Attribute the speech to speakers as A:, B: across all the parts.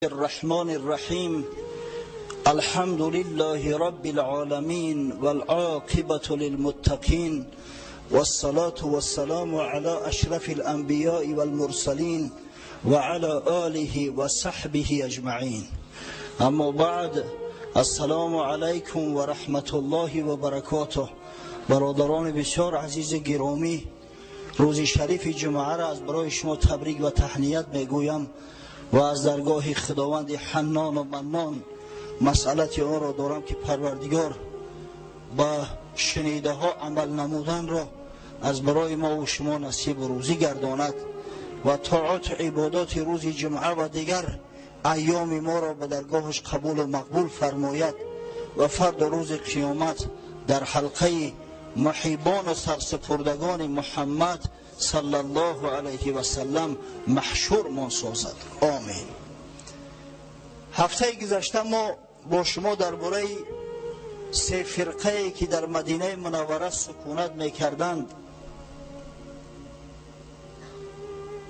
A: الرحمن الرحیم الحمد لله رب العالمین والعاقبة للمتقین والصلاة والسلام على اشرف الانبیاء والمرسلین وعلى آله وصحبه اجمعین. اما بعد، السلام علیکم و رحمت الله و برکاته. برادران بسیار عزیز گرامی، روز شریف جمعه را از برای شما تبریک و تهنیت میگویم و از درگاه خداوند حنان و منان مسئلت آن را دارم که پروردگار با شنیده ها عمل نمودن را از برای ما و شما نصیب روزی گرداند و طاعات عبادات روز جمعه و دیگر ایام ما را به درگاهش قبول و مقبول فرماید و فرد روز قیامت در حلقه محبان و سرسپردگان محمد صلی الله علیه و سلم محشور ما سازد. آمین. هفته گذشته ما با شما درباره سه فرقه که در مدینه منوره سکونت میکردند،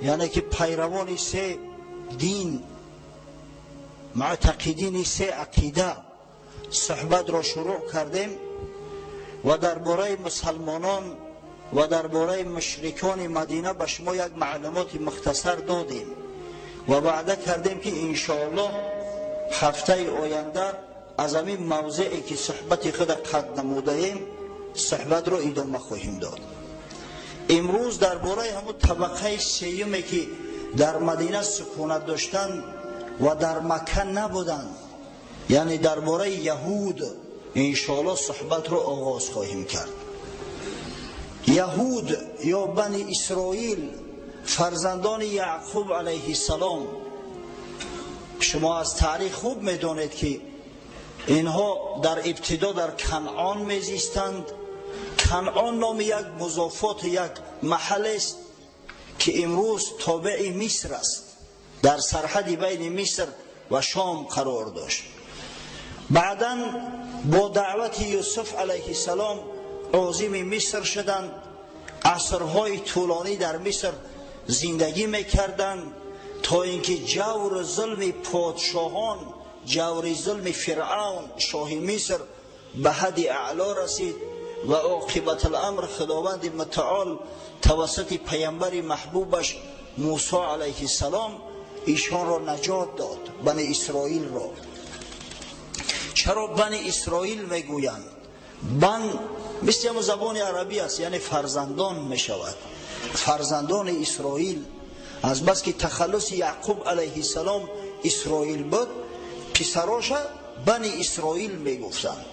A: یعنی که پیروان سه دین، معتقدین سه عقیده صحبت را شروع کردیم و درباره مسلمانان و درباره مشرکان مدینه به شما یک معلومات مختصر دادیم و وعده کردیم که انشاءالله هفته آینده از همین موضعی که صحبت خود قد نموده ایم صحبت را ادامه خواهیم داد. امروز درباره همون طبقه سیومی که در مدینه سکونت داشتند و در مکه نبودند، یعنی درباره یهود انشاءالله صحبت را آغاز خواهیم کرد. یهود یا بنی اسرائیل فرزندان یعقوب علیه السلام، شما از تاریخ خوب میدانید که اینها در ابتدا در کنعان میزیستند. کنعان نام یک مضافات یک محل است که امروز تابع مصر است، در سرحد بین مصر و شام قرار داشت. بعداً با دعوت یوسف علیه السلام عازم مصر شدند، عصرهای طولانی در مصر زندگی میکردند تا اینکه جور ظلم پادشاهان، جور ظلم فرعون شاه مصر به حد اعلا رسید و عاقبت الامر خداوند متعال توسط پیامبر محبوبش موسی علیه السلام ایشان را نجات داد، بنی اسرائیل را. چرا بنی اسرائیل میگویند؟ بن مثل هم زبان عربی است، یعنی فرزندان می شود. فرزندان اسرائیل، از بس که تخلص یعقوب علیه السلام اسرائیل بود، پسراش بنی اسرائیل می گفتند.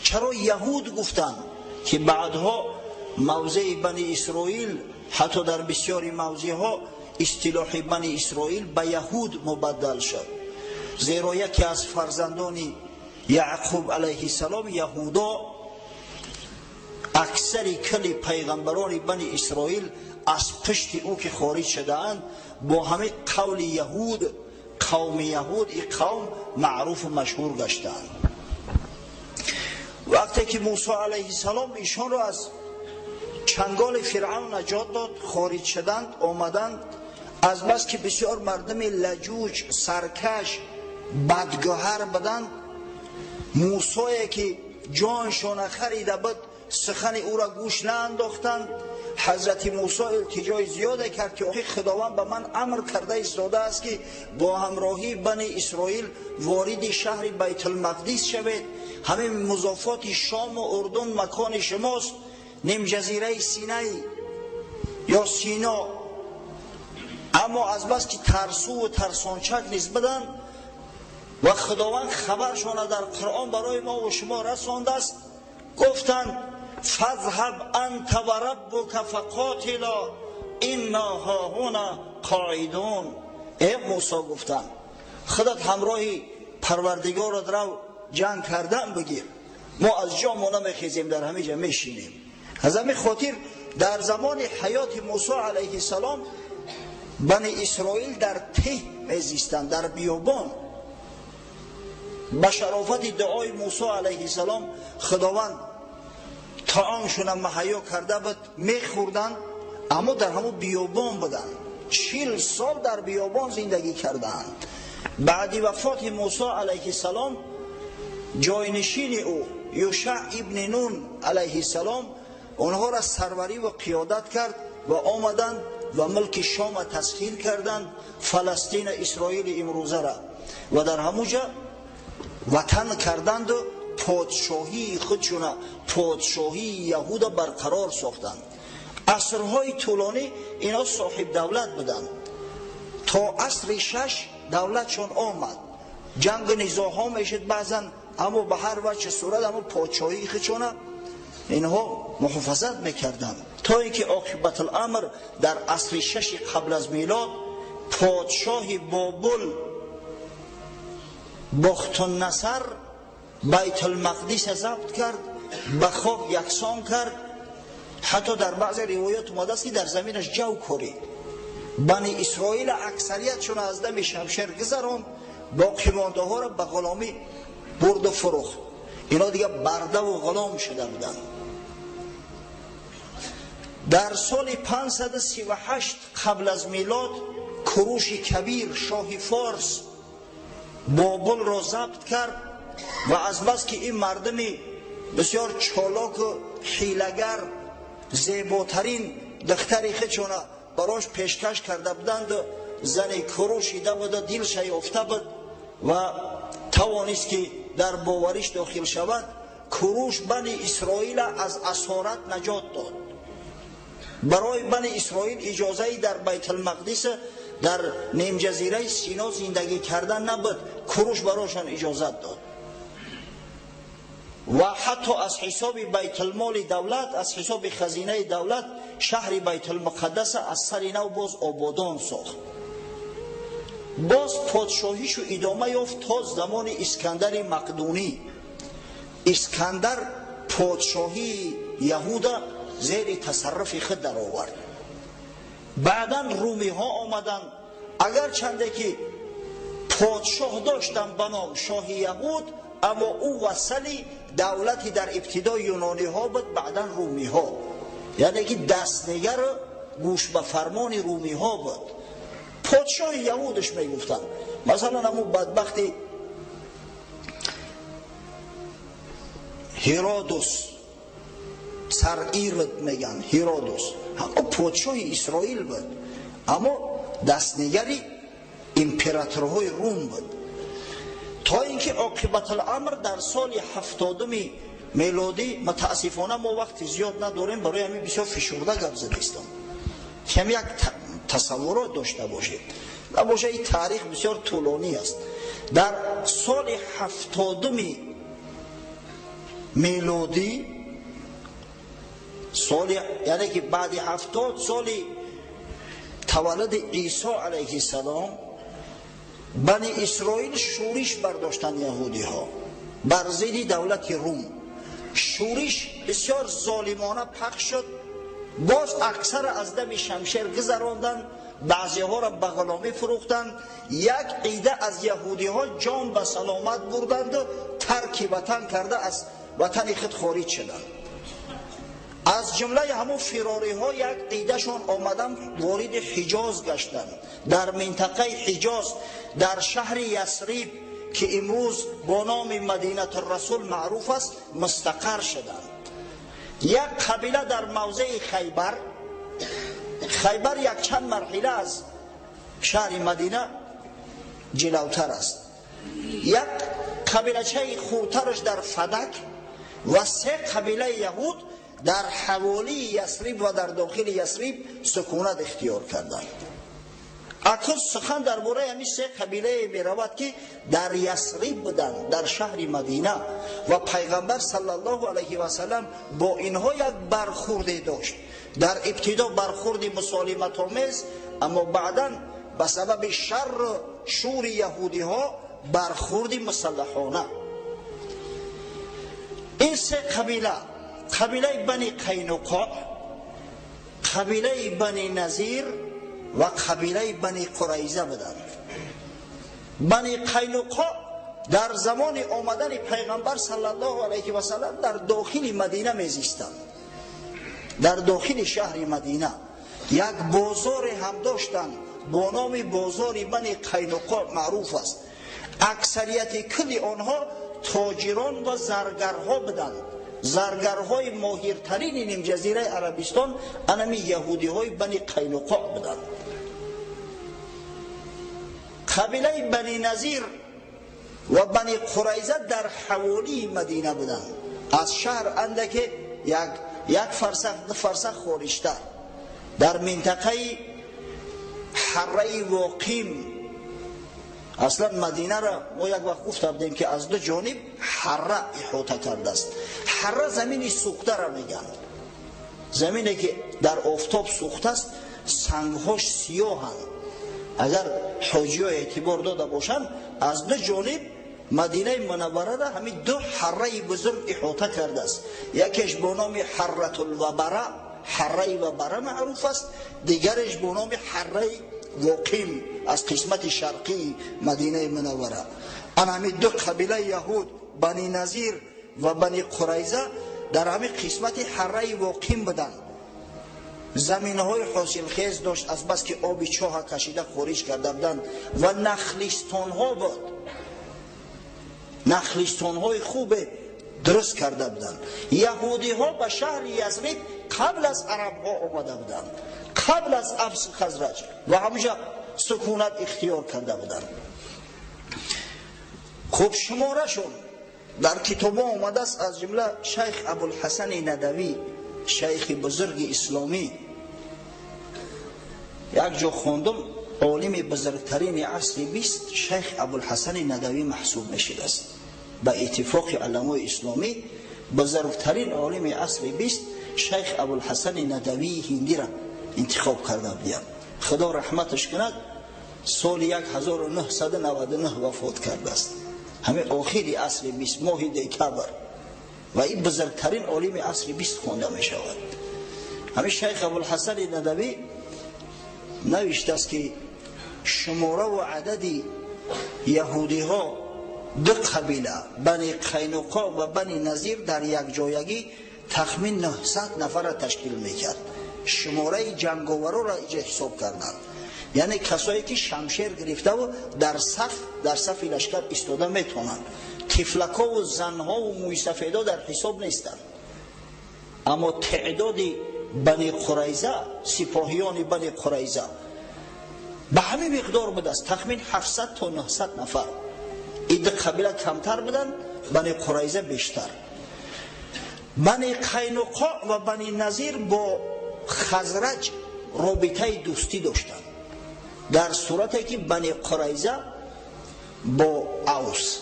A: چرا یهود گفتند؟ که بعدها موضع بنی اسرائیل حتی در بسیاری موضع ها اصطلاح بنی اسرائیل به یهود مبدل شد، زیرا یکی از فرزندان یعقوب علیه السلام یهودا اکثر کل پیغمبران بنی اسرائیل از پشت او که خارج شدهاند با همه قول یهود، قوم یهود، این قوم معروف و مشهور گشتند. وقتی که موسی علیه السلام ایشان را از چنگال فرعون نجات داد، خارج شدند، آمدند، از بس که بسیار مردم لجوج، سرکش، بدگوهر بدند، موسی که جانشان خریده بود سخن او را گوش نانداختند. حضرت موسی التجای زیاده کرد که آخه خداوند به من امر کرده ایستاده است که با همراهی بنی اسرائیل وارد شهر بیت المقدس شوید، همه مضافات شام و اردن مکان شماست، نیم جزیره سینه یا سینا. اما از بس که ترسو و ترسانچک نسبتاً و خداوند خبرشان در قرآن برای ما و شما رسانده است، گفتند فذهب انت و ربک فقاتلا انا هاهنا قاعدون. ای موسی گفتند خودت همراه پروردگارت رو جنگ کردن بگیر، ما از جا ما نمیخیزیم، در همه جا میشینیم. از همین خاطر در زمان حیات موسی علیه السلام بنی اسرائیل در ته میزیستند، در بیابان. به شرافت دعای موسی علیه السلام خداوند طعامشون مهیا کرده بود، میخوردن، اما در همون بیابان بودن. 40 سال در بیابان زندگی کردند. بعد وفات موسی علیه السلام جاینشین او یوشع ابن نون علیه السلام اونها را سروری و قیادت کرد و آمدند و ملک شام تسخیر کردند، فلسطین اسرائیل امروزه را، و در همونجا وطن کردند و پادشاهی خودشون، پادشاهی یهود برقرار ساختند. عصرهای طولانی اینا صاحب دولت بودند تا عصر 6 دولتشون آمد. جنگ نزاها میشد بعضا، اما به هر وجه صورت اما پادشاهی خودشون اینها محافظت میکردند تا اینکه عاقبت الامر در عصر 6 قبل از میلاد پادشاه بابل بختالنصر بیت المقدس ضبط کرد، به خاک یکسان کرد. حتی در بعض روایات اومده است که در زمینش جو کاری. بنی اسرائیل اکثریتشون از دم شمشیر گذراند، باقی مانده ها را به غلامی برد و فروخت. اینا دیگه برده و غلام شده بودند. در سال 538 قبل از میلاد کوروش کبیر شاه فارس بابل را ضبط کرد و از بس که این مردمی بسیار چالاک و حیله‌گر زیباترین دختری خودشون براش پیشکش کرده بودند، زن کوروش دیده بود، دلش یافته بود و توانست که در باوریش داخل شود. کوروش بنی اسرائیل از اسارت نجات داد. برای بنی اسرائیل اجازه در بیت المقدس در نیم جزیره سینا زندگی کردن نبود، کوروش برایشان اجازه داد و حتی از حساب بیت المال دولت، از حساب خزینه دولت، شهر بیت المقدس از سر نو باز آبادان ساخت. باز پادشاهیشو ادامه یافت تا زمان اسکندر مقدونی. اسکندر پادشاهی یهودا زیر تصرف خود در آورد. بعدا رومی ها آمدن، اگر چنده که پادشاه داشتن به نام شاه یهود، اما او وصلی دولتی در ابتدای یونانی ها بود، بعدا رومی ها، یعنی که دستنگر گوش به فرمان رومی ها بود. پادشاه یهودش می گفتن. مثلا همون بدبختی هیرودوس، سر ایرد میگن هیرودوس، همون پادشاه اسرائیل بود، اما دستنگری امپراتورهای روم بود. تا اینکه عاقبت الامر در سال 70 میلادی، متاسفانه ما وقت زیاد نداریم، برای همین بسیار فشرده گپ زدم، کم یک تصورات داشته باشید، نباشه این تاریخ بسیار طولانی است. در سال 70 میلادی، سال یعنی که بعد 70 سال تولد عیسی علیه السلام، بنی اسرائیل شورش برداشتن یهودی ها بر ضد دولت روم. شورش بسیار ظالمانه پخش شد. باز اکثر از دم شمشیر گذراندن، بعضی ها را به غلامی فروختند. یک عده از یهودی ها جان به سلامت بردند و ترک وطن کرده از وطن خود خارج شدند. از جمله همون فراری ها یک عده شون آمدن وارد حجاز گشتند. در منطقه حجاز در شهر یثرب که امروز با نام مدینه الرسول معروف است مستقر شدند. یک قبیله در موضع خیبر، خیبر یک چند مرحله از شهر مدینه جلوتر است، یک قبیله چه خورترش در فدک و 3 قبیله یهود در حوالی یثرب و در داخل یثرب سکونت اختیار کردند. اکنون سخن درباره همین 3 قبیله می رود که در یثرب بودند، در شهر مدینه، و پیغمبر صلی الله علیه و سلم با اینها یک برخوردی داشت. در ابتدا برخورد مسالمت آمیز، اما بعدا به سبب شور یهودی ها برخورد مسلحانه. این 3 قبیله، قبیله بنی قینقاع، قبیله بنی نذیر و قبیله بنی قریظه بودند. بنی قینقاع در زمان آمدن پیغمبر صلی الله علیه و سلم در داخل مدینه میزیستند. در داخل شهر مدینه یک بازار هم داشتند، با نام بازار بنی قینقاع معروف است. اکثریت کل آنها تاجران و زرگرها بودند. زرگرهای ماهرترین این جزیره عربستان انمی یهودی های بنی قینقاع بودند. قبیله بنی نظیر و بنی قریظه در حوالی مدینه بودند. از شهر اندک یک فرسخ دو فرسخ خارجتر در منطقه حره واقیم. اصلا مدینه را ما یک وقت گفته بودیم که از دو جانب حره احاطه کرده است. حره زمین سوخته را میگن، زمینی که در آفتاب سوخته است، سنگهاش سیاهند. اگر حاجی ها اعتبار داده باشند از دو جانب مدینه منوره را همین دو حره بزرگ احاطه کرده است. یکیش با نام حره الوبره، حره وبره معروف است، دیگرش با نام حره واقیم از قسمت شرقی مدینه منوره. همین دو قبیله یهود بنی نظیر و بنی قریظه در همین قسمت حره واقیم بودند. زمین های حاصل خیز داشت، از بس که آب چاه کشیده خارج کرده بودند و نخلستان ها بود، نخلستان های خوب درست کرده بودند. یهودی ها به شهر یثرب قبل از عرب ها آمده بودند، قبل از اوس خزرج، و همیشه سکونت اختیار کرده بودند. خوب شماره شون در کتاب آمده است، از جمله شیخ ابوالحسن ندوی، شیخ بزرگ اسلامی. یک جا خوندم عالم بزرگترین عصر 20 شیخ ابوالحسن ندوی محسوب میشد است. به اتفاق علمای اسلامی بزرگترین عالم عصر 20 شیخ ابوالحسن ندوی هندی را انتخاب کرده بودند. خدا رحمتش کند، سال 1999 وفات کرده است. همه آخری عصر 20 ماه دکتر، و این بزرگترین عالم عصر 20 خونده می شود. همین شیخ ابوالحسن ندوی نوشته است که شماره و عدد یهودی ها دو قبیله بنی قینقاع و بنی نظیر در یک جایگی تخمین 900 نفر را تشکیل میکرد. شماره جنگاورا را اینجا حساب کردند، یعنی کسایی که شمشیر گرفته و در صف لشکر ایستاده میتونند. طفلکا و زنها و موی سفیدا در حساب نیستند. اما تعداد بنی قریظه، سپاهیان بنی قریظه به همین مقدار بود است، تخمین 700 تا 900 نفر. این دو قبیله کمتر بودند، بنی قریظه بیشتر. بنی قینقاع و بنی نظیر با خزرج رابطه دوستی داشتند، در صورتی که بنی قریظه با اوس.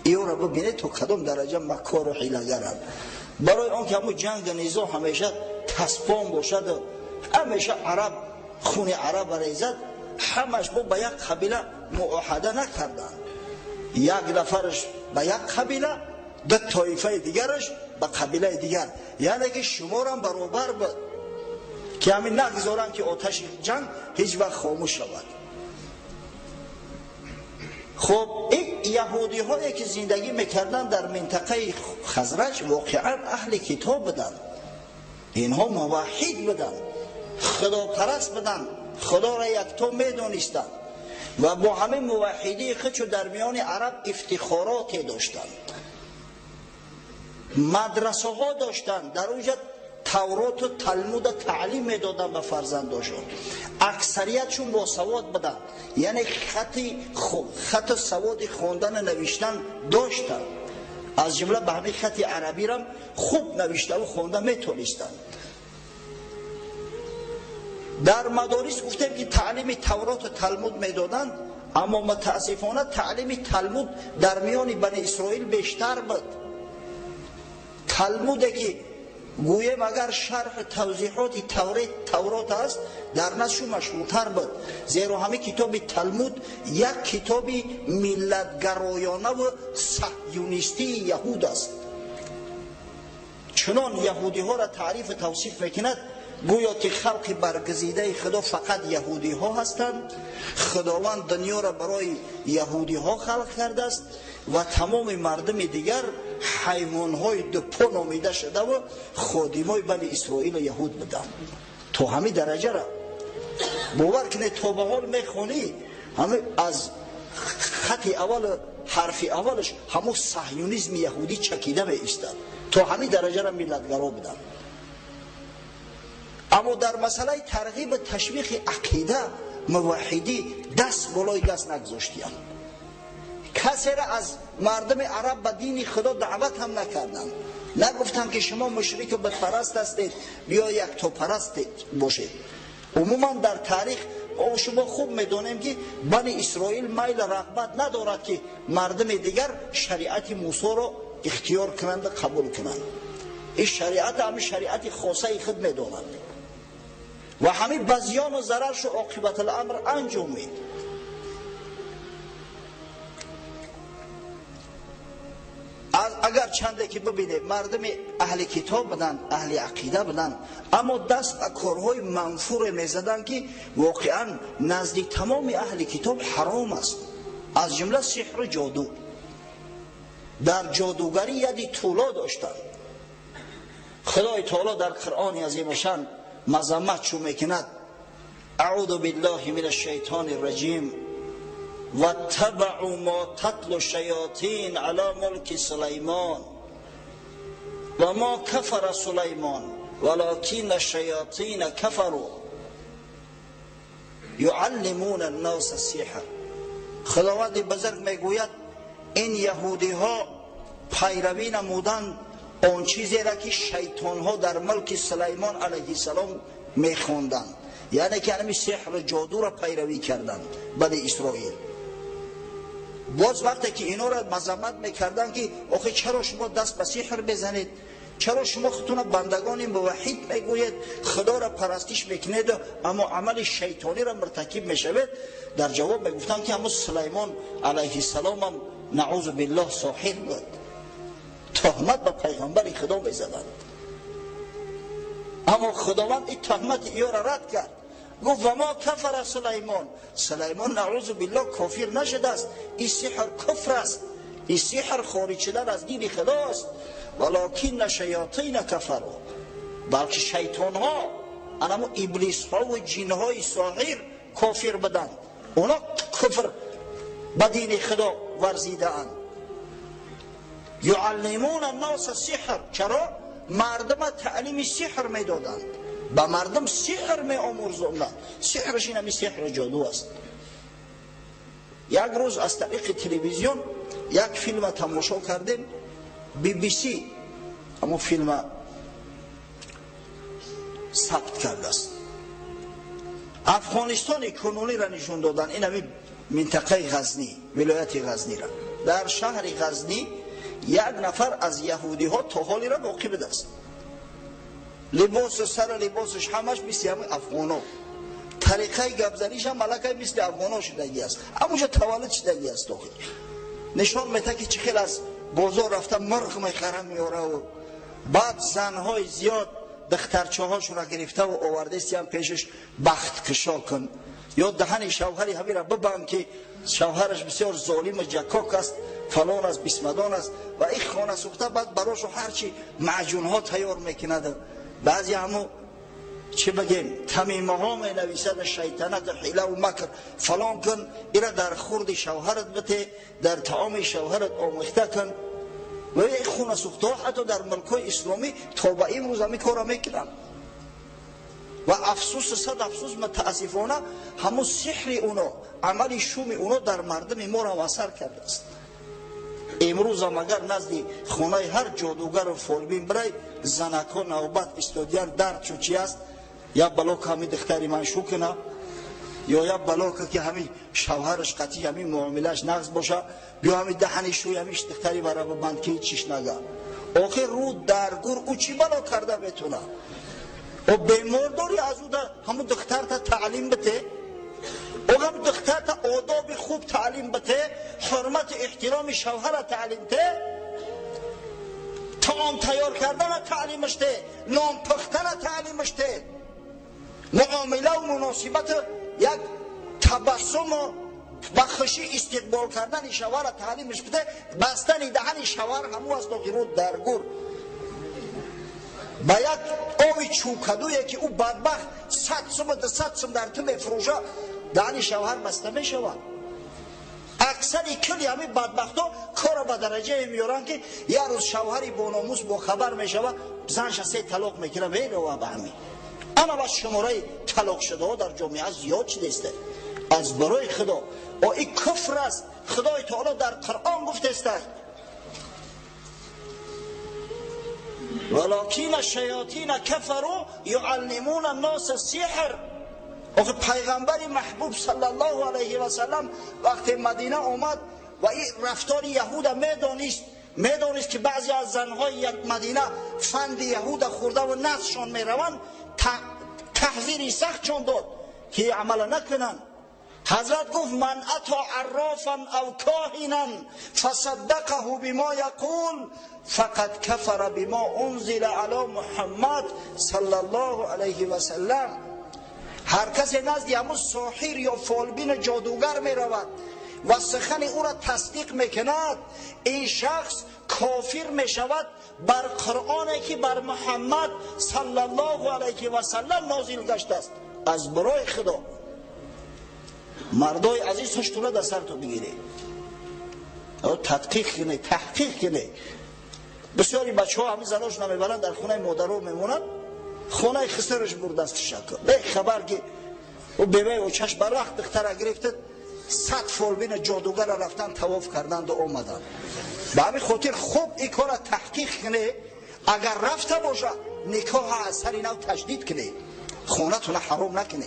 A: ایو را ببینید تو کدام درجه مکار و حیله‌گرند. برای آنکه همون جنگ نیزا همیشه تسپان باشد، همیشه عرب خون عرب ریزد، همش با یک قبیله معاهده نکردند. یک نفرش به یک قبیله، دو طایفه دیگرش به قبیله دیگر، یعنی که شما را برابر بود که همین نگذارن که آتش جنگ هیچ وقت خاموش شود. خب این یهودی هایی که زندگی میکردن در منطقه خزرج واقعا اهل کتاب بودند. اینها موحد بودند، خدا پرست بودند، خدا را یکتا میدانستند و با همه موحدی خودشو در میان عرب افتخاراتی داشتند. مدرسه ها داشتند، در اونجا تورات و تلمود و تعلیم میدادن به فرزنداشون. اکثریتشون با سواد بودن، یعنی خط سواد خواندن نوشتن داشتن. از جمله به همین خط عربی را خوب نوشته و خوانده میتونستن. در مدارس گفتیم که تعلیم تورات و تلمود میدادن، اما متاسفانه تعلیم تلمود در میان بنی اسرائیل بیشتر بود. تلمودی که گویم اگر شرح توضیحات تورات است در نزدشون مشهورتر بود، زیرا همه کتاب تلمود یک کتاب ملتگرایانه و صهیونیستی یهود است. چنان یهودی ها را تعریف توصیف میکند گویا که خلق برگزیده خدا فقط یهودی ها هستند. خداوند دنیا را برای یهودی ها خلق کرده است و تمام مردم دیگر حیوان های دو پا نامیده شده و خادمای بنی اسرائیل و یهود بودند. تو همین درجه را باور کنه تا به حال میخونی همه از خط اول حرف اولش همون صهیونیسم یهودی چکیده می ایستاد تا همین درجه را ملتگرا بدن. اما در مسئله ترغیب تشویق عقیده موحدی دست بالای دست نگذاشتیم. کسی را از مردم عرب به دین خدا دعوت هم نکردن، نگفتن که شما مشرک و بتپرست هستید بیا یک تو پرست باشید. عموما در تاریخ شما خوب میدونیم که بنی اسرائیل میل رغبت ندارد که مردم دیگر شریعت موسی را اختیار کنند قبول کنند. این شریعت همین شریعت خاصه خود میدونند و همین بزیان و ضررش و عاقبت الامر انجام میدهند. اگر چنده که ببینید مردم اهل کتاب بدن، اهل عقیده بدن، اما دست به کارهای منفور میزدن که واقعا نزدیک تمام اهل کتاب حرام است، از جمله سحر جادو. در جادوگری یدی طولا داشتن. خدای تعالی در قرآن عظیم شان مذمت شو میکند: اعوذ بالله من الشیطان الرجیم واتبعوا ما تتلو الشیاطین علی ملک سلیمان و ما کفر سلیمان ولکن الشیاطین کفروا یعلمون الناس السحر. خداوند بزرگ میگوید این یهودی ها پیروی نمودند آن چیزی را که شیطان ها در ملک سلیمان علیه السلام میخواندند، یعنی که همین سحر جادو را پیروی کردند بنی اسرائیل. باز وقتی که اینا را مذمت میکردن که آخه چرا شما دست به سحر بزنید، چرا شما خودتون بندگان موحد میگوید خدا را پرستش میکنید اما عمل شیطانی را مرتکب میشوید، در جواب میگفتن که همون سلیمان علیه السلام هم نعوذ بالله ساحر بود، تهمت به پیغمبر خدا میزدند. اما خداوند این تهمت اینا را رد کرد، گفت و ما کفر سلیمان. سلیمان نعوذ بالله کافر نشده است، این سحر کفر است، این سحر خارج شدن از دین خدا است. ولکن شیاطین کفروا، بلکه شیطان ها انما ابلیس ها و جن های ساحر کافر بدند، اونا کفر به دین خدا ورزیده اند. یعلمون الناس السحر، چرا؟ مردم تعلیم سحر میدادند، به مردم سحر می آموزاندند. سحرش این همی سحر جادو است. یک روز از طریق تلویزیون یک فیلم تماشا کردیم، BBC اما فیلم ثبت کرده است. افغانستان کنونی را نشون دادن، این همی منطقه غزنی، ولایت غزنی را. در شهر غزنی یک نفر از یهودی ها تا حالی را واقف است، لباس سر لباسش همش مثل همه افغانا، طریقه گپزنیش هم ملکه مثل افغانا شدگی است، همونجا تولد شدگی است. نشان میده که چه خیلی از بازار رفته مرغ میخره میاره و بعد زنهای زیاد دخترچه هاشون را گرفته و آورده سیم پیشش بخت کشا کن یا دهن شوهری همین را ببند که شوهرش بسیار ظالم و جکاک است، فلان است، بسمدان است و این خانه سوخته. بعد براشو هرچی معجون ها تیار میکند، بعضی همو چه بگیم تمیمه ها می نویسد شیطنت حیله و مکر فلان کن، ایره در خورد شوهرت بته، در طعام شوهرت آموخته کن. و این خونه سوخته ها حتی در ملکای اسلامی تا به این روز همی کارا میکنن. و افسوس صد افسوس متاسفانه همون سحر اونا، عمل شوم اونا در مردم ما را اثر کرده است. امروز هم اگر نزدی خونه هر جادوگر و فالبین برای زنکان نوبت استودیان درد چو چی است، یا بلاک همی دختری منشو کنه یا بلاک که همی شوهرش قطعی همی معاملش نقص باشه، بیا همی دهنی شوی همیش دختری برای بند که چیش نگه. آخر رو درگور او چی بلا کرده بتونه و بیمار داری از او در همون دختر تا تعلیم بده، او هم دختر تا آداب خوب تعلیم بده، حرمت احترام شوهر تعلیم ده، طعام تیار کردن تعلیمش ده، نام پختن تعلیمش ده، معامله و مناسبت یک تبسم و بخشی استقبال کردن شوهر تعلیمش بده، بستن دهن شوهر همو از داخل درگور. با یک آب چوکدویی که او بدبخت 100 سوم 200 سوم در تو میفروشه دهن شوهر بسته میشود. اکثری کلی همین بدبختا کار به درجه میارن که یه روز شوهری با ناموس با خبر میشود زنش 3 طلاق میکنه میره و به همین. اما بس شماره طلاق شده ها در جامعه زیاد شده است. از برای خدا و این کفر است. خدای تعالی در قرآن گفته است ولکن الشیاطین کفروا یعلمون الناس السحر. آخه پیغمبر محبوب صلی الله علیه و سلم وقتی مدینه آمد و این رفتار یهود میدانست که بعضی از زنهای مدینه فند یهود خورده و نزدشان میروند، تحذیری سخت چون داد که عمل نکنن. حضرت گفت من اتی عرافا او کاهنا فصدقه بما یقول فقد کفر بما انزل علی محمد صلی الله علیه و سلم. هر کسی نزد همون ساحر یا فالبین جادوگر می رود و سخن او را تصدیق میکند، این شخص کافر می شود بر قرآنی که بر محمد صلی الله علیه و سلم نازل گشته است. از برای خدا مردای عزیز هشتونه در سر تو بگیره، تحقیق کنه. بسیاری بچه ها همین زناش نمیبرن در خونه مادرها میمونن، خونه خسرش برده است شکر به خبر که او بیوه و چشم بر وقت دختر گرفته 100 فالبین جادوگر رفتن طواف کردند و آمدن. به همین خاطر خوب این کار تحقیق کنه، اگر رفته باشه نکاح از سر نو تجدید کنه، خونه تونه حرام نکنه.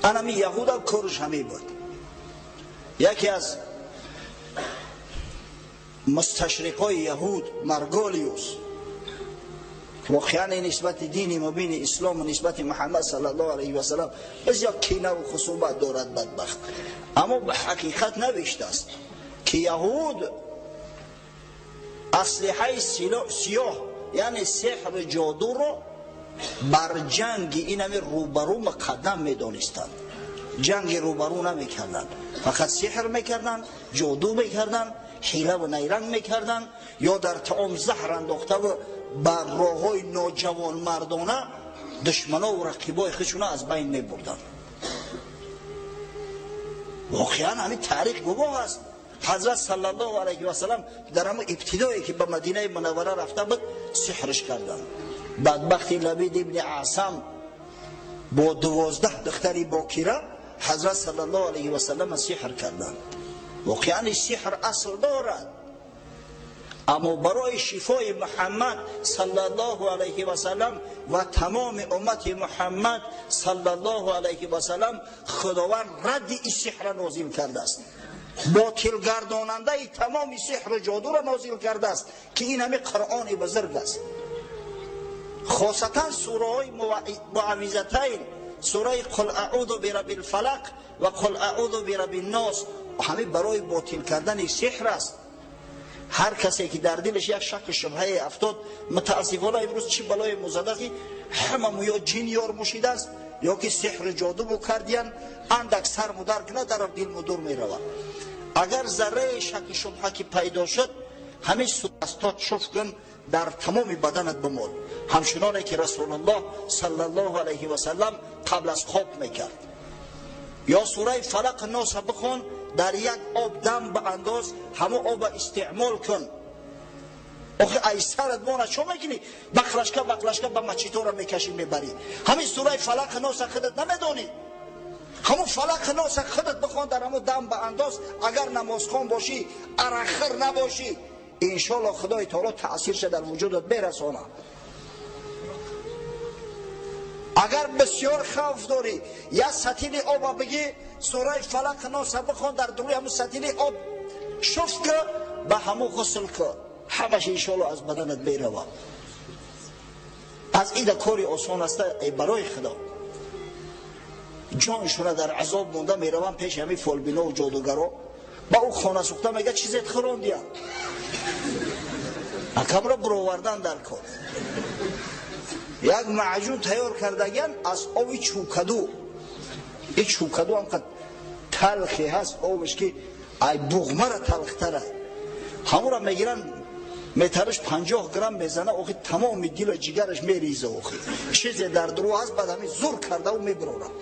A: انمی یهود هم کارش همه بود. یکی از مستشرقای یهود مارگولیوس واقعا نسبت دین مبین اسلام و نسبت محمد صلی الله علیه و سلم بسیار کینه و خصومت دارد بدبخت، اما به حقیقت نوشته است که یهود اسلحه سیاه یعنی سحر جادو رو بر جنگ این همه روبرو مقدم میدانستند. جنگ روبرو نمیکردند، فقط سحر میکردند، جادو میکردند، حیله و نیرنگ میکردند، یا در طعام زهر انداخته و بر راههای ناجوان مردانه دشمنا و رقیبای خودشون از بین میبردند. واقعا همین تاریخ گواه است. حضرت صلی الله علیه و سلم در همون ابتدایی که به مدینه منوره رفته بود سحرش کردند. بدبختی لبید ابن اعصم با 12 دختری باکره حضرت صلی الله علیه و سلم سحر کردند. واقعا سحر اصل دارد، اما برای شفای محمد صلی الله علیه و سلم و تمام امت محمد صلی الله علیه و سلم خداوند رد این سحر نازل کرده است، باطل گرداننده تمام سحر جادو را نازل کرده است که این همه قرآن بزرگ است. خاصتا سوره های معوذتین، سوره قل اعوذ برب الفلق و قل اعوذ برب الناس، همه برای باطل کردن سحر است. هر کسی که در دلش یک شک شبهه افتاد، متاسفانه امروز چی بلای مزدقی همه یا جن یار مشیده است یا که سحر جادو بو کردین، اندک سر مدرک نه در دل مدور می روند. اگر ذره شک شبهه که پیدا شد همه سوستات شف کن در تمام بدنت بمال، همچنانه که رسول الله صلی الله علیه و سلم قبل از خواب میکرد. یا سوره فلق ناس بخون، در یک آب دم به انداز همه آب استعمال کن. آخه ای سرت مانه چون میکنی بقلشکه به مچیتو را میکشی میبری. همین سوره فلق ناس خودت نمیدانی؟ همون فلق ناس خودت بخون در همون دم به انداز. اگر نمازخوان باشی اراخر نباشی انشاءالله خدای تعالی تأثیرش در وجودت برسانه. اگر بسیار خوف داری یا سطیل آب بگی سوره فلق ناس بخون، در دوی همون سطیل آب شفت که به همون غسل که همش انشاءالله از بدنت بیروه. از این کاری آسان است ای برای خدا. جانشونه در عذاب مونده میرون پیش همین فالبینا و جادوگرا، با او خانه سوخته میگه چیزت خراندیم اکم را برآوردن در کار. یک معجون تیار کردگن از آب چوکدو. این چوکدو هم قد تلخی هست، آبش که ای بغمه را تلختره، همون را میگیرن метарش 50 грамм мезана, охи тамоми дилу ҷигараш мериза, охи чизе дар дурӯ ҳаст, баъд ҳамин зур кардаву мебирорад.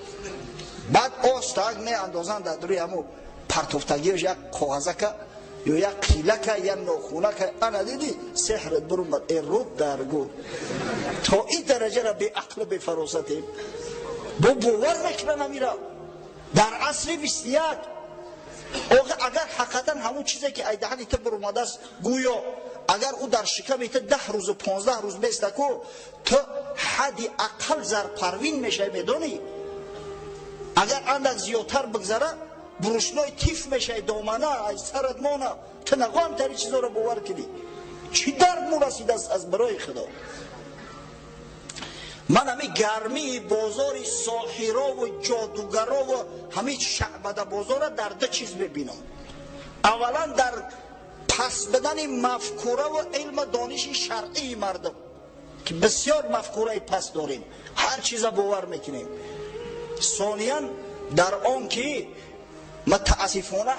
A: баъд остак меандозанд дар дуруи ҳамун партофтагиаш як коғазака ё як қилака я нохунака, ана диди сеҳрат бурумад эруд даргур. то ин дараҷара беақлу бефаросатем, бо бовар мекунанд амира дар асри 21. агар ҳақиқатан ҳамун чизе ки айдаҳани та бурумадааст, гӯё агар ӯ дар шиками та 10 рӯзу 15 рӯз местаку, то ҳадди ақал зарпарвин мешавӣ, медонӣ. агар андак зиёдтар бигзара, бурушной тиф мешавӣ, домана ай сарат мона, то нағом тари чизоро бовар кунӣ. чӣ дард мурасидааст аз барои худо. ман ҳамин гармии бозори соҳирову ҷодугарову ҳамин шаъбада бозора дар ду чиз мебинам. аввалан дар пас бидани мафкураву илму дониши шаръии мардум ки бисёр мафкураи пас дорем, ҳар чиза бовар мекунем. сониян дар он ки мутаассифона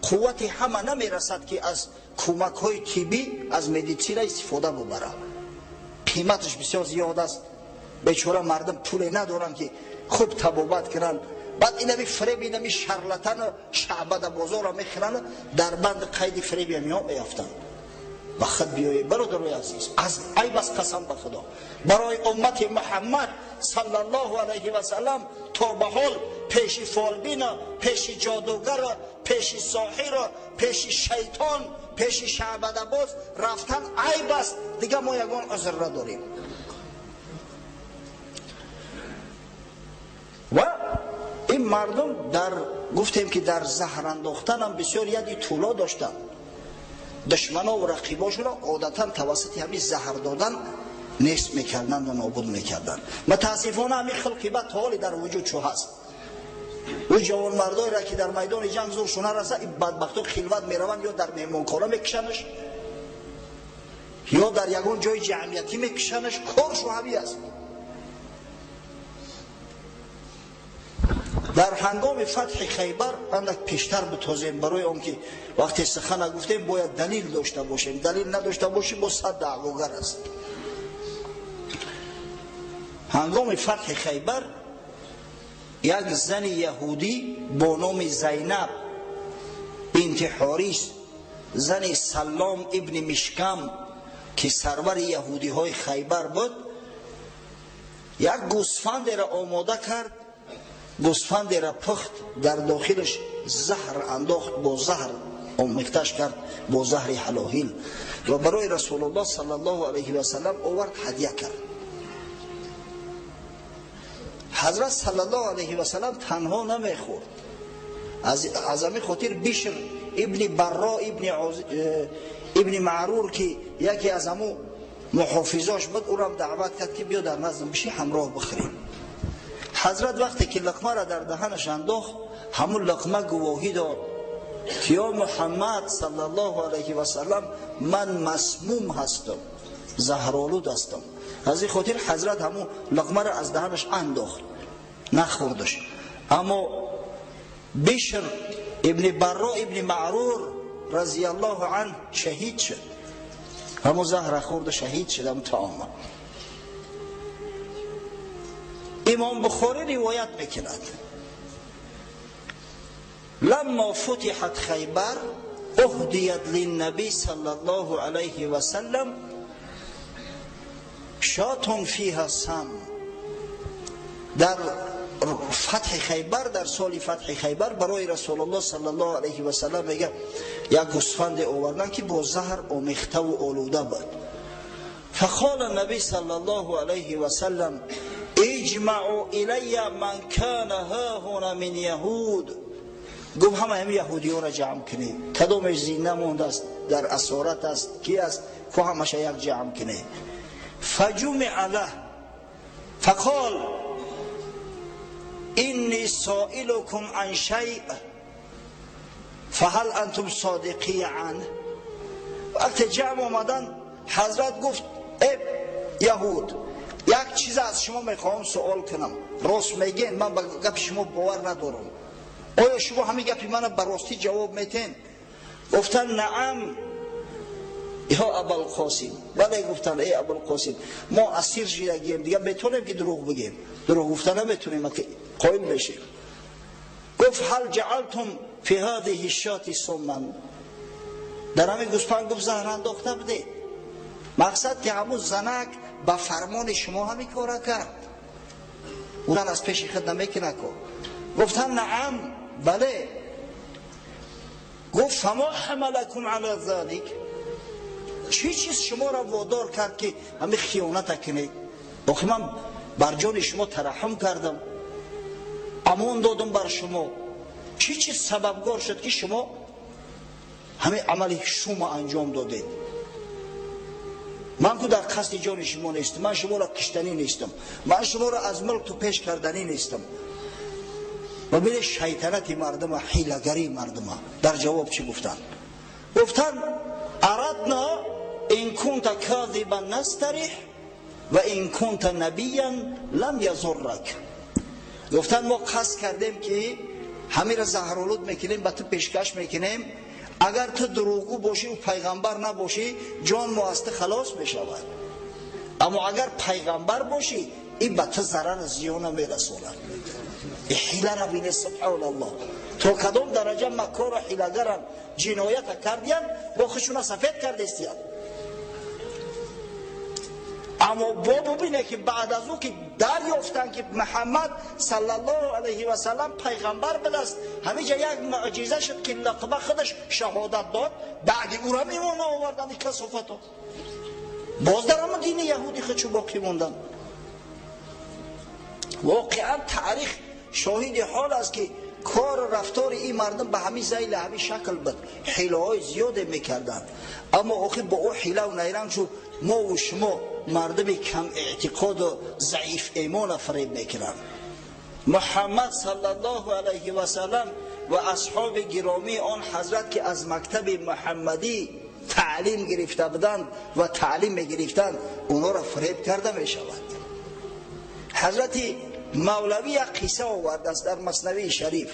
A: қуввати ҳама намерасад ки аз кӯмакҳои тиббӣ, аз медисина истифода бубарад. қиматаш бисёр зиёд аст. бечора мардум пуле надоранд ки хуб табобат кунанд. баъд инами фреби инами шарлатану шаъбада бозора мехӯранд, дар банди қайди фреби ҳамиҳо меафтанд. ба худ биёед бародарои азиз, аз айбас қасам ба худо, барои уммати муҳаммад саллаллоҳу алайҳи ва саллам то ба ҳол пеши фолбина, пеши ҷодугара, пеши соҳира, пеши шайтон, пеши шаъбадабоз рафтан айб аст. дига мо ягон узр надорем. ва ин мардум дар гуфтем ки дар заҳр андохтан ҳам бисёр яди тӯло доштанд. душманов рақибошро одатан тавассути ҳамин заҳр додан нест мекарданд ва нобуд мекарданд. мутаассифона ҳамин хилқибат ҳоли дар вуҷуд чӯ ҳаст. ӯ ҷавонмардоеро ки дар майдони ҷанг зуршу нараса, ин бадбахто хилват мераванд, ё дар меҳмонхона мекушанаш, ё дар ягон ҷои ҷамъиятӣ мекушанаш. коршу ҳамин аст. дар ҳангоми фатҳи Хайбар андак пештар битозем, барои он ки вақте сухана гуфтем бояд далил дошта бошем. далил надошта бошем бо сад даъвогар аст. ҳангоми фатҳи Хайбар як зани яҳудӣ бо номи Зайнаб бинти Ҳорис, зани Саллом ибни Мишкам ки сарвари яҳудиҳои Хайбар буд, як гӯсфандеро омода кард. гӯсфандеро пухт, дар дохилаш заҳр андохт, бо заҳр омехташ кард, бо заҳри ҳалоҳил, ва барои расулуллоҳ саллаллоҳу алайҳи ва саллам овард, ҳадия кард. ҳазрат саллаллоҳу алайҳи ва саллам танҳо намехӯрд. аз ҳамин хотир Бишр ибни Барро ибни Маърур ки яке аз ҳамун муҳофизош буд, ӯрам даъват кард ки биё дар наздам бишӣ, ҳамроҳ бихӯрем. ҳазрат вақте ки луқмаро дар даҳанаш андохт, ҳамун луқма гувоҳӣ дод ки ё Муҳаммад саллаллоҳу алайҳи ва саллам, ман масмум ҳастам, заҳролуд ҳастам. аз ин хотир ҳазрат ҳамун луқмаро аз даҳанаш андохт, нахӯрдаш. аммо Бишр ибни Барро ибни Маърур разияллоҳу ан шаҳид шуд. ҳамун заҳра хӯрда шаҳид шуд. ҳамун таома имом Бухорӣ ривоят мекунад: ламмо футиҳат Хайбар уҳдият линнабӣ саллаллоҳу алайҳи ва саллам шотун фиҳа сам. дар фатҳи Хайбар, дар соли фатҳи Хайбар, барои расулуллоҳ саллаллоҳу алайҳи ва саллам мега як гӯсфанде оварданд ки бо заҳр омехтаву олуда буд. фақола набӣ саллаллоҳу алайҳи ва саллам: اجمعوا إلي من كان ها هنا من يهود. گفت همه یهودی‌ها را جمع کنید. کدومش زنده مونده است، در اسارت است، کی است، که همش یک جمع کنید. فجمع له فقال إني سائلكم عن شيء فهل أنتم صادقی عنه. وقت جمع آمدن حضرت گفت: ای یهود، یک چیز از شما میخواهم سوال کنم، راست میگین؟ من به گپ شما باور ندارم. آیا شما همین گپی من به راستی جواب میتین؟ گفتن نعم. یا ابوالقاسم. ولی گفتن ای ابوالقاسم ما اسیر شدگیم دیگه بتونیم که دروغ بگیم، دروغ گفتن نمیتونیم که قائل بشیم. گفت هل جعلتم فی هذه الشاة سما، در همین گوسفند گفت زهر انداخته بده. مقصد که همون زنک با فرمان شما همین کار کرد، اون از پیش خود نمیکنه کو. گفتن نعم بله. گفت فما حملکم علی ذلک، چی چیز شما را وادار کرد که همین خیانت کنید؟ آخه من بر جان شما ترحم کردم، امان دادم بر شما، چی چیز سببگار شد که شما همین عملی شما انجام دادید؟ من که در قصد جان شما نیستم، من شما را کشتنی نیستم، من شما را از ملک تو پیش کردنی نیستم. و بله شیطنت مردم و حیلگری مردم. در جواب چی گفتن؟ گفتن اردنا این کنت کاذبا نستریح و این کنت نبیا لم یضرک. گفتن ما قصد کردیم که همین را زهرآلود میکنیم، به تو پیشکش میکنیم، اگر تو دروغگو باشی و پیغمبر نباشی جان ما از تو خلاص میشود، اما اگر پیغمبر باشی این به تو ضرر زیان میرساند. این حیله را بینه سبحان الله، تو کدام درجه مکار و حیله‌گران جنایت کردیم با خودشون سفید کردستیم. اما با ببینه که بعد از او که دریافتن که محمد صلی الله علیه و سلم پیغمبر بودست، همیشه یک معجزه شد که لقبه خودش شهادت داد، بعد او را میمونه آوردن کسافتو، باز در همه دین یهودی خودشو باقی موندن. واقعا تاریخ شاهد حال است که کار و رفتار این مردم به همین زیل همین شکل بود، حیله های زیاده میکردن. اما آخر با او حیله و نیرنگ شو ما و شما مردم کم اعتقاد و ضعیف ایمان فریب میکنن. محمد صلی الله علیه و سلم و اصحاب گرامی آن حضرت که از مکتب محمدی تعلیم گرفته بودند و تعلیم میگرفتند، اونا را فریب کرده میشود. حضرت مولوی یک قصه آورده است در مثنوی شریف.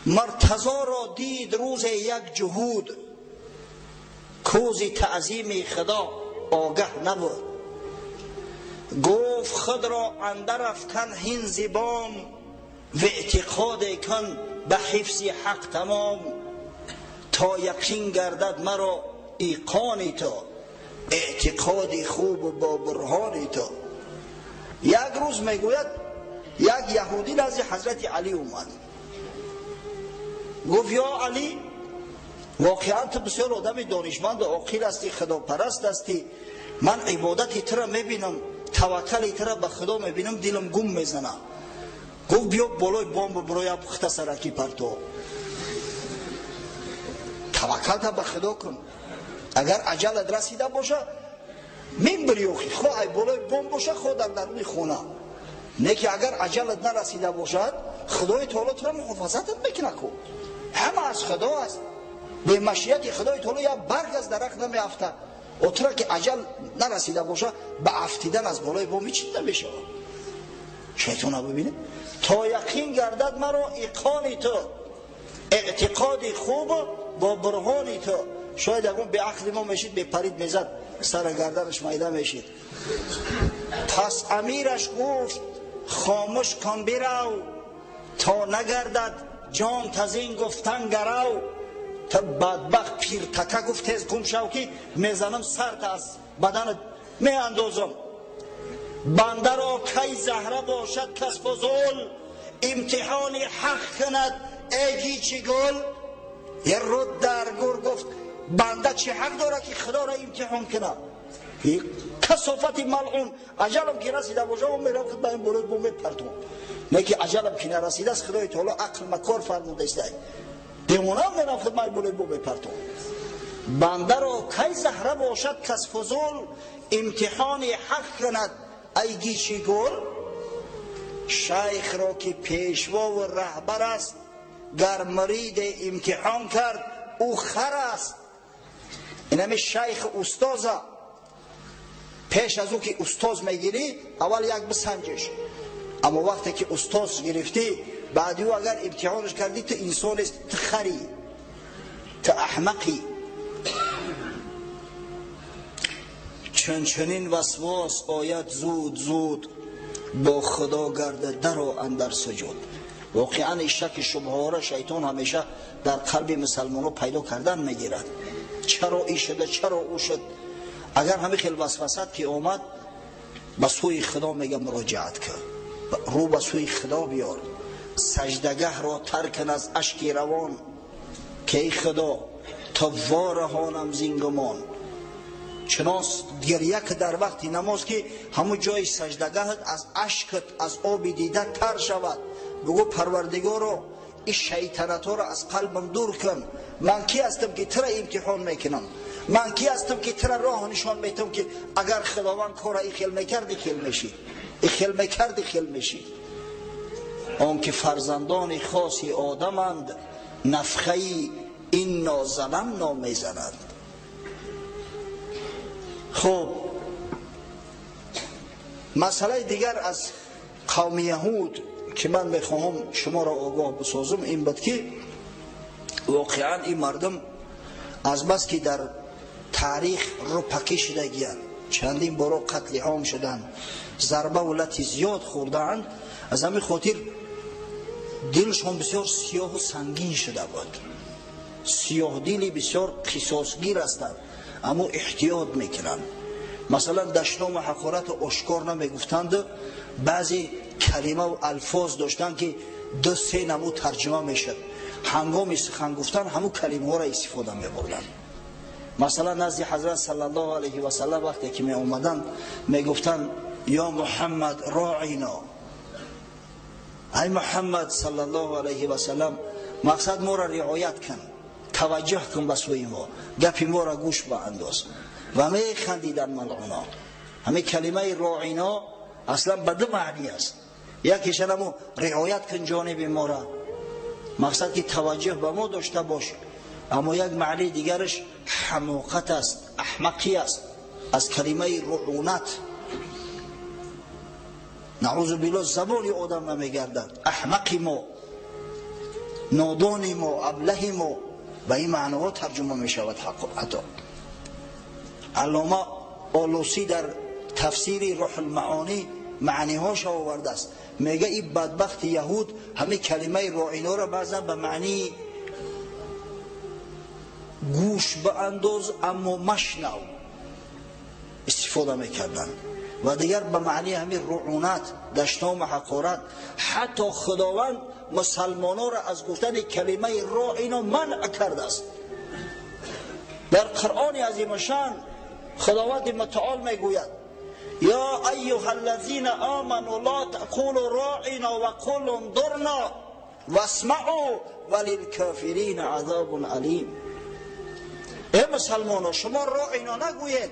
A: مرتضی را دید روز یک جهود، کوز تعظیم خدا آگه نبود. گفت خود را اندر افکن هین زبان، و اعتقاد کن به حفظ حق تمام. تا یقین گردد مرا ایقانی تو، اعتقاد خوب و با برهانی تو. یک روز میگوید یک یهودی نزد حضرت علی اومد، گفت یا علی واقعا تو بسیار آدم دانشمند و عاقل هستی، خداپرست هستی، من عبادت تو را میبینم، توکل تو را به خدا میبینم، دلم گم میزنه. گفت بیا بالای بام برو یا پخته سرکی پرتو، توکل تا به خدا کن، اگر اجلت رسیده باشه میبری اوخی، خواه بالای بام باشه خود در درون خونه، نه که اگر اجلت نرسیده باشد خدای تعالی تو را محافظتت میکنه کو، همه از خدا است. به مشیت خدای تعالی یا برگ از درخت نمیافته، و تو را که اجل نرسیده باشه به افتیدن از بالای بام چیز نمیشه. شیطان ها ببینه تا یقین گردد مرا ایقانی تو، اعتقاد خوب با برهانی تو. شاید اون به عقل ما میشید به پرید میزد سر گردنش میده میشید. پس امیرش گفت خاموش کن برو، تا نگردد جان تزین گفتن گرو. تا بدبخت پیر تکه گفت تیز گم شو که میزنم سرت از بدن می اندازم. بنده را کی زهره باشد کس فضول، امتحان حق کند ایگی چی گل. یه رود در گور گفت بنده چه حق داره که خدا را امتحان کنه؟ کسافت ملعون، عجلم که رسیده باشه و میرم خود به این بلد بومه پرتون، نه که عجلم که نرسیده است خدای تعالی عقل مکار فرموده است دیمونم میرم خود به این بلد بومه پرتون. بنده را کی زهره باشد کس فضول، امتحان حق کند ای گیچی گل. شیخ را که پیشوا و رهبر است، گر مرید امتحان کرد او خر است. این همه شیخ استازه، پیش از او که استاز میگیری اول یک بسنجش، اما وقتی که استاز گرفتی بعدی او اگر امتحانش کردی تو انسان است، تو خری، تو احمقی. چنین وسواس آید زود زود، با خدا گرد در و اندر سجود. واقعا این شک شبهه ها را شیطان همیشه در قلب مسلمانو پیدا کردن میگیرد. چرا این شده، چرا او شد. اگر همین خیلی وسوسات که آمد، به سوی خدا میگه مراجعت کن، رو به سوی خدا بیار، سجدگه را ترکن از اشک روان، که ای خدا تا وارهانم زینگمان. چنانس گریه که در وقت نماز که همون جای سجدگهت از اشکت از آب دیده تر شود، بگو پروردگارو این شیطنت ها را از قلبم دور کن. من کی هستم که ترا امتحان میکنم؟ من کی هستم که ترا راه نشان میتم که اگر خداوند کار ای خیل میکردی خیل میشی، ای خیل میکردی خیل میشی. آن که فرزندان خاصی آدمند، نفخه این نازنم نامیزنند. خب مسئله دیگر از قوم یهود که من میخواهم شما را آگاه بسازم این بود که واقعا این مردم از بس که در تاریخ رو پکی شدگیند، چندین بارا قتل عام شدن، ضربه و لطی زیاد خوردند، از همین خاطر دلشان بسیار سیاه و سنگین شده بود. سیاه دلی بسیار قصاصگیر هستند، اما احتیاط میکنند. مثلا دشنام حقارت اشکار نمیگفتند، بعضی کلمه و الفاظ داشتند که دو سه نمو ترجمه میشد، هنگام سخن گفتن همون کلمه ها را استفاده میبردند. مثلا نزد حضرت صلی الله علیه و سلم وقتی که می اومدن میگفتند یا محمد راعینا، ای محمد صلی الله علیه و سلم مقصد ما را رعایت کن، توجه کن به سوی ما، گپی ما را گوش بانداز. و می خندیدن ملعونا. همه کلمه راعینا اصلا به دو معنی است. یکیش همون رعایت کن جانب ما را، مقصد که توجه به ما داشته باش، اما یک معنی دیگرش حماقت است، احمقی است، از کلمه رعونت. نعوذ بالله زبان آدم نمیگردد، احمقی ما، نادانی ما، ابله ما، به این معناها ترجمه می شود. حتی علامه آلوسی در تفسیر روح المعانی معنیهاش آورده است، میگه این بدبخت یهود همه کلمه راعینا را بعضا به معنی گوش به انداز اما مشنو استفاده میکردن، و دیگر به معنی همین رعونت، دشنام حقارت. حتی خداوند مسلمانان را از گفتن کلمه راعینا منع کرده است. در قرآن عظیم شان خداوند متعال میگوید یا ایها الذین آمنوا لا تقولوا راعنا وقولوا انظرنا واسمعوا وللکافرین عذاب علیم. ای مسلمانان شما راعنا نگویید،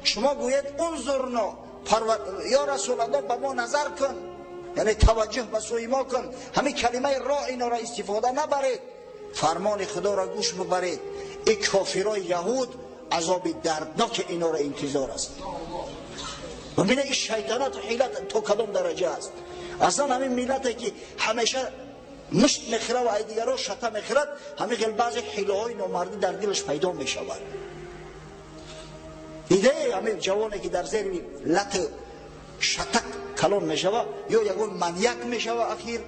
A: شما گویید انظرنا، یا رسول الله به ما نظر کن، یعنی توجه به سوی ما کن. همین کلمه راعنا را استفاده نبرید، فرمان خدا را گوش ببرید. این کافرای یهود عذاب دردناک اینا را انتظار است. ببینه این شیطنت و حیلت تو کدام درجه است. اصلا همین ملتی که همیشه مشت میخوره و ای دیگر را شطه میخورد، همین خیلی بعضی حیله های نامردی در دلش پیدا میشود. ایده همین جوانی که در زیر لط شطک کلان میشود، یا یکون منیک میشود اخیر،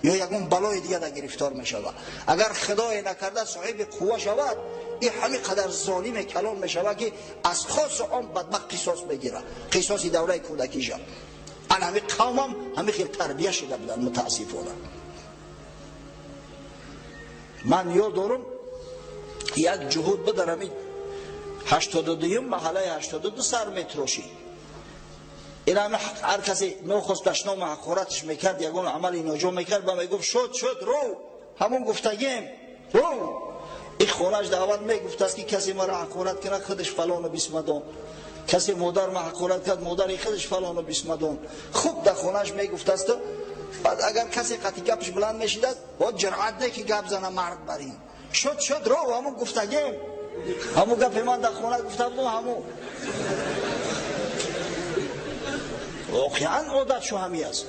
A: یا یکون بلای دیگر در گرفتار میشود. اگر خدای نکرده صاحب قوه شود، این همین قدر ظالم کلان میشود که از خاص آن بدبخت قصاص بگیره. قصاصی دوره کودکی شد. ان همین قوم هم همین خیلی تربیه شده بودن متاسفانه. من یاد دارم یک جهود بدارم، 82 محله 82 سر متروشی. این همه هر کسی نخست دشنام حقارتش میکرد، یکون عمل اینجا میکرد، با میگفت شد رو همون گفتگیم رو. این خونش دعوت میگفت است که کسی مرا حقارت کنه خودش فلان و بیسمدان، کسی مادر ما حقارت کرد مادر خودش فلان و بیسمدان. خوب در خونش میگفت است. بعد اگر کسی قطعی گپش بلند میشید با جرأت نه که گپ زنه مرد برین. شد رو همون گفتگیم، همون گپ من در خونه گفته بودم، همون واقعا عادت شو همی است.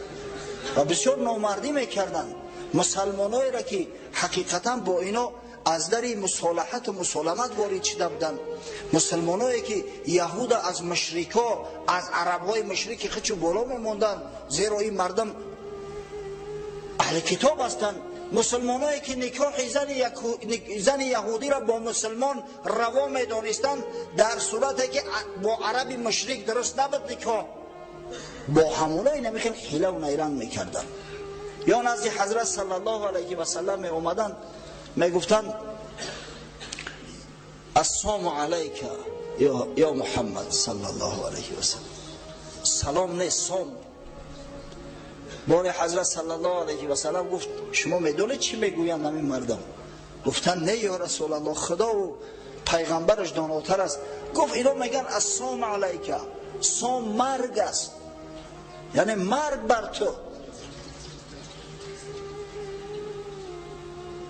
A: و بسیار نامردی میکردن مسلمانایی را که حقیقتا با اینا از در مصالحت و مسالمت وارد شده بودند. مسلمانایی که یهود از مشرکا، از عربهای مشرک خودشو بالا میموندن، زیرا این مردم اهل کتاب هستند. مسلمانایی که نکاح زن یهودی را با مسلمان روا میدانستند، در صورتی که با عرب مشرک درست نبود نکاح، با همونایی نمیخوان حیله و نیرنگ میکردن. یا نزد حضرت صلی الله علیه و سلم می اومدن میگفتن السلام علیک یا محمد صلی الله علیه و سلم. سلام نه، سام. بار حضرت صلی الله علیه و سلم گفت شما میدونید چی میگویند همین مردم؟ گفتن نه یا رسول الله، خدا و پیغمبرش داناتر است. گفت اینا میگن السلام علیک، سام مرگ است، یعنی مرگ بر تو.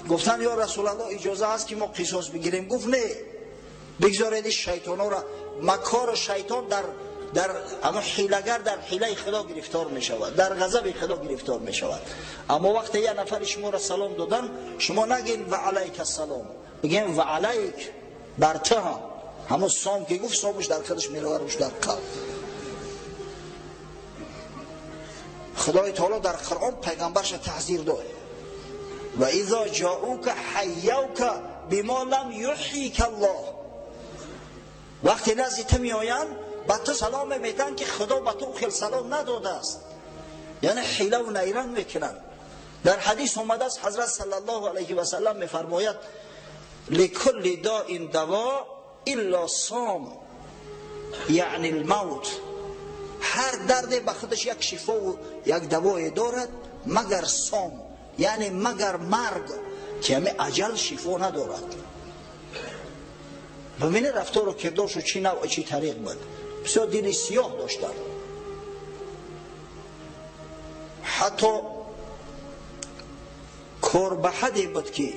A: گفتن یا رسول الله اجازه هست که ما قصاص بگیریم؟ گفت نه، بگذارید شیطان ها را، مکار شیطان در اما حیلگر در حیله خدا گرفتار می شود، در غضب خدا گرفتار می شود. اما وقتی یه نفر شما را سلام دادن، شما نگین و علیک السلام، بگین و علیک، بر تو هم. همون سام که گفت سامش در خودش می روش در قلب. خدای تعالی در قرآن پیغمبرش تحذیر داد و اذا جاءوک حیوک بما لم یحییک الله. وقتی نزد تو میآیند با تو سلام میدن که خدا با تو خیل سلام نداده است، یعنی حیله و نیرنگ میکنند. در حدیث آمده است حضرت صلی الله علیه و سلم میفرماید لکل داء دوا الا صام، یعنی الموت. هر درد به خودش یک شفا و یک دوای دارد مگر صام، یعنی مگر مرگ که همه اجل شفا ندارد. ببینه رفتار و کردارش چی نوع و چی طریق بود. بسیار دل سیاه داشتن. حتی کار به حدی بود که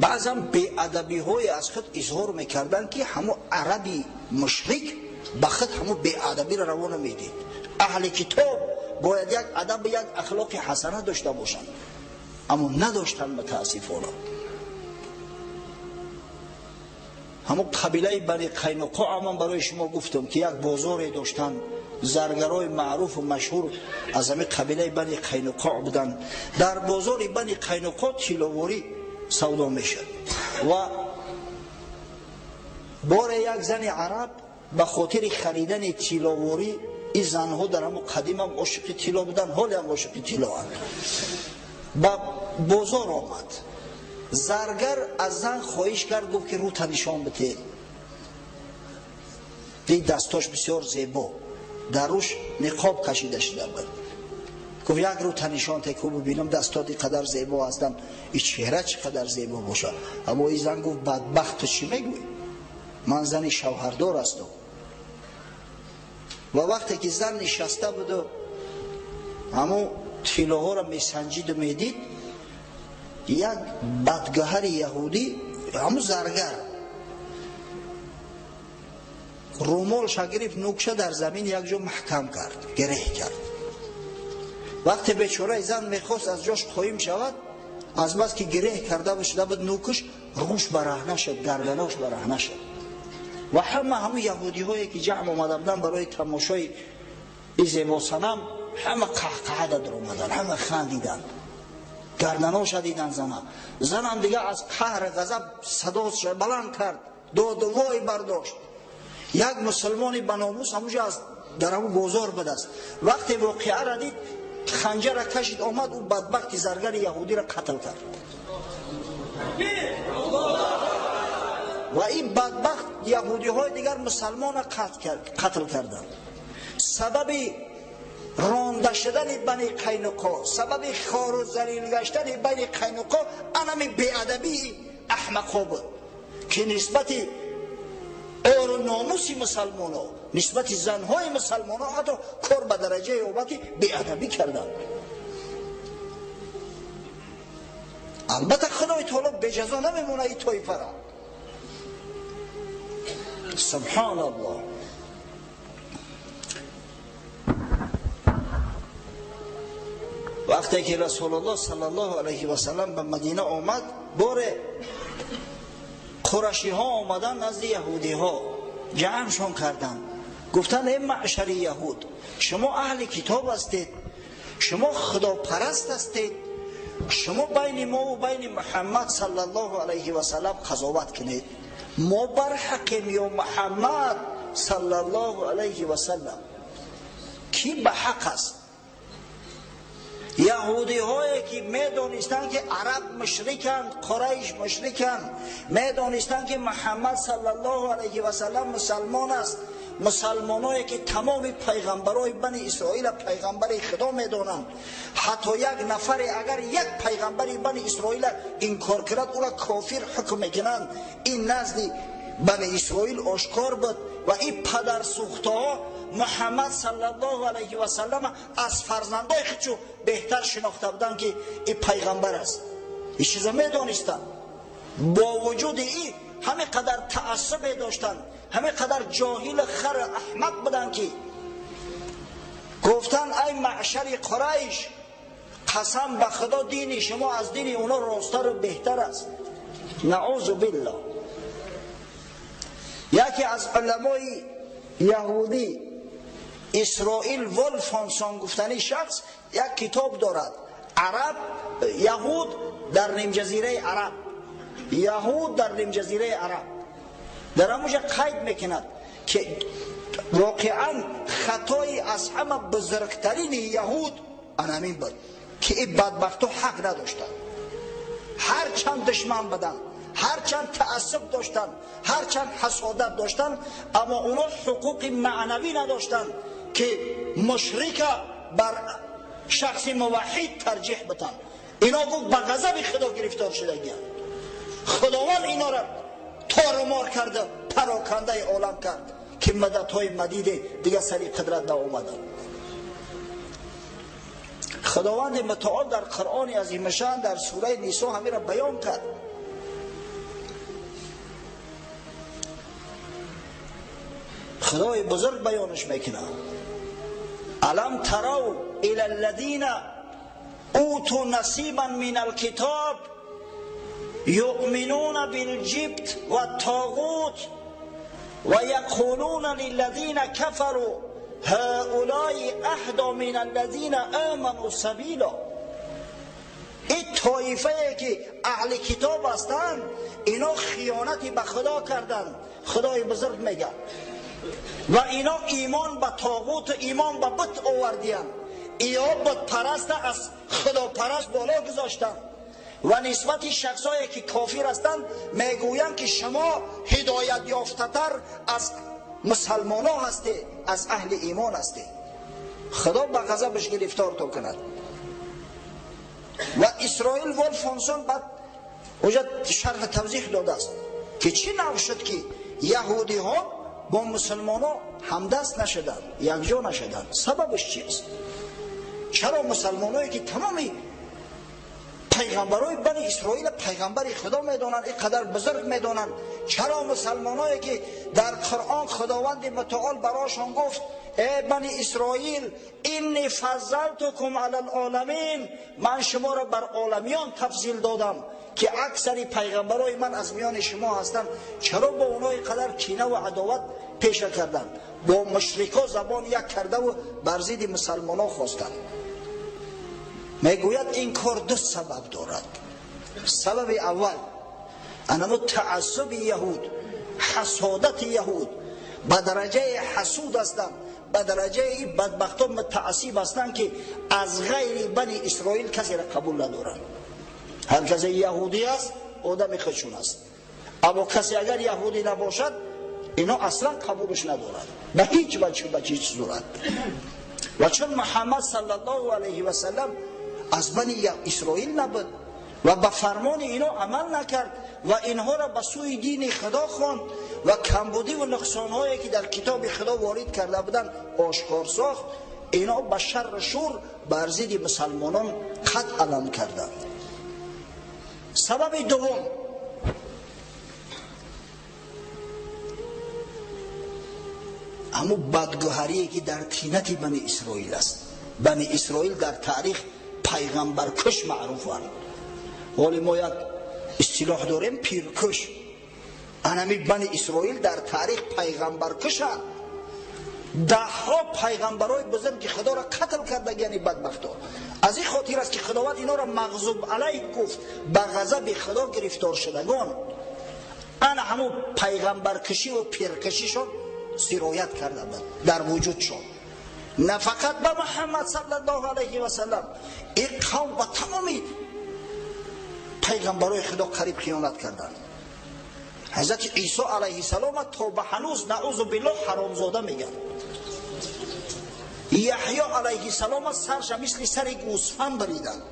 A: بعضا بی ادبی های از خود اظهار میکردن که همو عربی مشرک به خود همو بی ادبی را روانه میدید. اهل کتاب باید یک ادب، یک اخلاق حسنه داشته باشند، اما نداشتن متاسفانه. همو قبیله بنی قینقاع من برای شما گفتم که یک بازاری داشتن، زرگرای معروف و مشهور از همه قبیله بنی قینقاع بودن. در بازار بنی قینقاع تیلواری سودا میشد و بار یک زن عرب به خاطر خریدن تیلواری، این زنها در همو قدیم هم عاشق تیلا بودن، حالی هم عاشق تیلا هم، به بازار آمد. زرگر از زن خواهش کرد، گفت که رو تنشان بده. دید دستاش بسیار زیبا، در روش نقاب کشیده شده بود. گفت یک رو تنشان تکو ببینم دستات قدر زیبا هستن، این چهره چقدر زیبا باشه. اما این زن گفت بدبخت تو چی میگوی؟ من زن شوهردار هستم. و وقتی که زن نشسته بود و همون تیلاها را میسنجید و میدید، یک بدگهر یهودی، همون زرگر، رومالش گرفت، نوکشه در زمین یک جا محکم کرد، گره کرد. وقتی بیچاره زن میخواست از جاش قایم شود، از بس که گره کرده بشده بود نوکش، روش برهنه شد، گردناش برهنه شد. و همه یهودی هایی که جمع آمده بودن برای تماشای این زیبا صنم، همه قهقه در اومدن، همه خندیدن، گردناش دیدن. زنم دیگه از قهر غضب صداش بلند کرد، داد و وای برداشت. یک مسلمانی بناموس همونجا از در همون بازار بود است. وقتی واقعه را دید، خنجر را کشید آمد، او بدبخت زرگر یهودی را قتل کرد. و این بدبخت یهودی های دیگر مسلمان را قتل کردند. سبب رانده شدن بنی قینقاع، سبب خوار و ذلیل گشتن بنی قینقاع انم بی‌ادبی احمقا بود که نسبت عار و ناموس مسلمان ها، نسبت زنهای مسلمان ها حتی کار به درجه اوبتی بی‌ادبی کردند. البته خدای تعالی بجزا نمیمونه این طایفه را. سبحان الله. وقتی که رسول الله صلی الله علیه و سلم به مدینه آمد، بار قریشی ها آمدن نزد یهودی ها جمعشون کردن، گفتن ای معشر یهود، شما اهل کتاب هستید، شما خدا پرست هستید، شما بین ما و بین محمد صلی الله علیه و سلم قضاوت کنید. ما بر حقیم یا محمد صلی الله علیه و سلم؟ کی به حق است؟ یهودی هایی که میدونستند که عرب مشرکند، قریش مشرکند، میدونستند که محمد صلی الله علیه و سلم مسلمان است، مسلمانایی که تمام پیغمبرای بنی اسرائیل پیغمبر خدا میدونند، حتی یک نفر اگر یک پیغمبر بنی اسرائیل انکار کرد او را کافر حکم میکنند. این نزد بنی اسرائیل آشکار بود و این پدر سوخته ها محمد صلی الله علیه و سلم از فرزندای خودشو بهتر شناخته بودند که این پیغمبر است. این چیزا میدونستند. با وجود این همه قدر تعصب داشتند، همه قدر جاهل خر احمق بودند که گفتن ای معشر قریش، قسم به خدا دین شما از دین اونا راستر و بهتر است. نعوذ بالله. یکی از علمای یهودی اسرائیل ولفانسون گفتنی شخص یک کتاب دارد، عرب یهود در نیم جزیره عرب، یهود در نیم جزیره عرب، در همونجا قید میکند که واقعا خطای از همه بزرگترین یهود همین بود که این بدبختو حق نداشتن، هرچند دشمن بدن، هرچند تعصب داشتن، هرچند حسادت داشتن، اما اونا حقوق معنوی نداشتن که مشرک بر شخص موحد ترجیح بدن. اینا گفت به غضب خدا گرفتار شدگی، خداوند اینا را تار و مار کرده، پراکنده عالم کرد که مدت‌های مدید دیگه سری قدرت نآمدن. خداوند متعال در قرآن عظیم شأن در سوره نساء همین را بیان کرد. خدای بزرگ بیانش میکنه: الم تروا الی الذین اوتوا نصیبا من الکتاب یؤمنون بالجبت والطاغوت ویقولون للذین کفروا هؤلاء اهدی من الذین آمنوا سبیلا. این طایفه که اهل کتاب هستند اینا خیانتی به خدا کردند. خدای بزرگ میگه و اینا ایمان به طاغوت، ایمان به بت آوردیان، اینا بت پرست از خدا پرست بالا گذاشتن و نسبت شخصایی که کافر هستند میگویند که شما هدایت یافته تر از مسلمان ها هستی، از اهل ایمان هستی. خدا به غضبش گرفتار تو کند. و اسرائیل ولفانسون بعد اوجا شرح توضیح داده است که چی نوع شد که یهودی ها با مسلمان ها همدست نشدن، یکجا نشدن. سببش چیست؟ چرا مسلمان هایی که تمامی پیغمبرای بنی اسرائیل پیغمبر خدا میدونن، اینقدر بزرگ میدونن، چرا مسلمان هایی که در قرآن خداوند متعال براشان گفت ای بنی اسرائیل اینی فضلتکم علی العالمین، من شما را بر عالمیان تفضیل دادم که اکثر پیغمبرای من از میان شما هستند، چرا با اونها اینقدر کینه و عداوت پیشه کردن؟ با مشرکا زبان یک کرده و بر ضد مسلمان ها خواستن. میگوید این کار دو سبب دارد. سبب اول انما تعصب یهود، حسادت یهود، به درجه حسود هستند، به درجه این بدبختان متعصب هستند که از غیر بنی اسرائیل کسی را قبول ندارند. هر کسی یهودی است آدم خودشون است، اما کسی اگر یهودی نباشد اینا اصلا قبولش ندارند به هیچ وجه، به هیچ صورت. و چون محمد صلی الله علیه و سلم از بنی اسرائیل نبود و به فرمان اینا عمل نکرد و اینها را به سوی دین خدا خواند و کمبودی و نقصانهایی که در کتاب خدا وارد کرده بودند آشکار ساخت، اینا به شر شور بر ضد مسلمانان خط علم کردند. سبب دوم اما بدگوهری که در طینت بنی اسرائیل است. بنی اسرائیل در تاریخ پیغمبر کش معروفن. ولی ما یک اصطلاح داریم پیرکش. انمی بنی اسرائیل در تاریخ پیغمبر کشن. ده ها پیغمبرای بزرگ خدا را قتل کرده، یعنی بدبختا. از این خاطر است که خداوند اینا را مغضوب علیه گفت، به غضب خدا گرفتار شدگان. انا همون پیغمبر کشی و پیرکشیشون سرایت کرده بود در وجودشون، نه فقط به محمد صلی الله علیه و سلم. این قوم و تمامی پیغمبرای خدا قریب خیانت کردند. حضرت عیسی علیه السلام تا به هنوز نعوذ بالله حرامزاده میگن. یحیی علیه السلام سرش مثل سر گوسفند بریدن.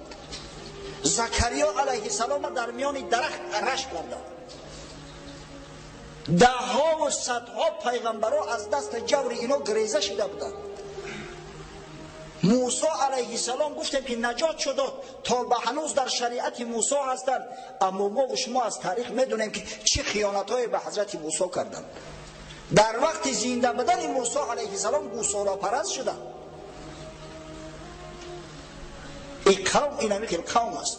A: زکریا علیه السلام در میان درخت رشک کردن. ده ها و صدها پیغمبرها از دست جور اینا گریزه شده بودند. موسی علیه السلام گفتیم که نجات شد تا به هنوز در شریعت موسی هستند، اما ما و شما از تاریخ میدونیم که چه خیانت‌های به حضرت موسی کردند. در وقت زنده بودن موسی علیه السلام گوساله پرست شدند. این قوم اینمی که قوم است،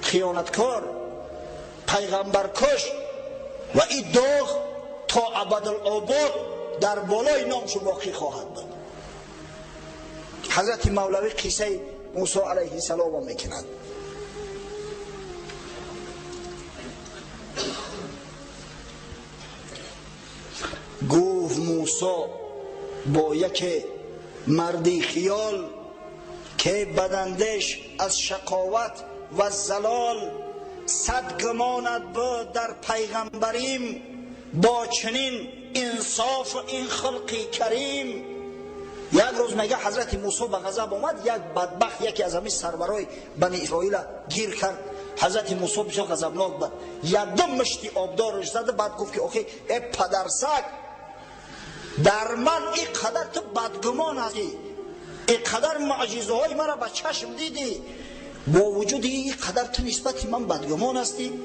A: خیانتکار، پیغمبر کش، و این داغ تا ابدالآباد در بالای نامش باقی خواهد بود. حضرت مولوی قصه موسی علیه السلام میکنند. گفت موسی با یک مردی خیال که بدندش از شقاوت و زلال، صد گمانت بود در پیغمبریم، با چنین انصاف و این خلقی کریم. یک روز میگه حضرت موسی به غضب آمد، یک بدبخت یکی از همین سرورای بنی اسرائیل گیر کرد. حضرت موسی بسیار غضبناک بود، یکدم مشتی آبدارش زد. بعد گفت که اوکی ای پدرسگ، در من این قدر تو بدگمان هستی، این قدر معجزه های من را به چشم دیدی، با وجود این قدر تو نسبت من بدگمان هستی.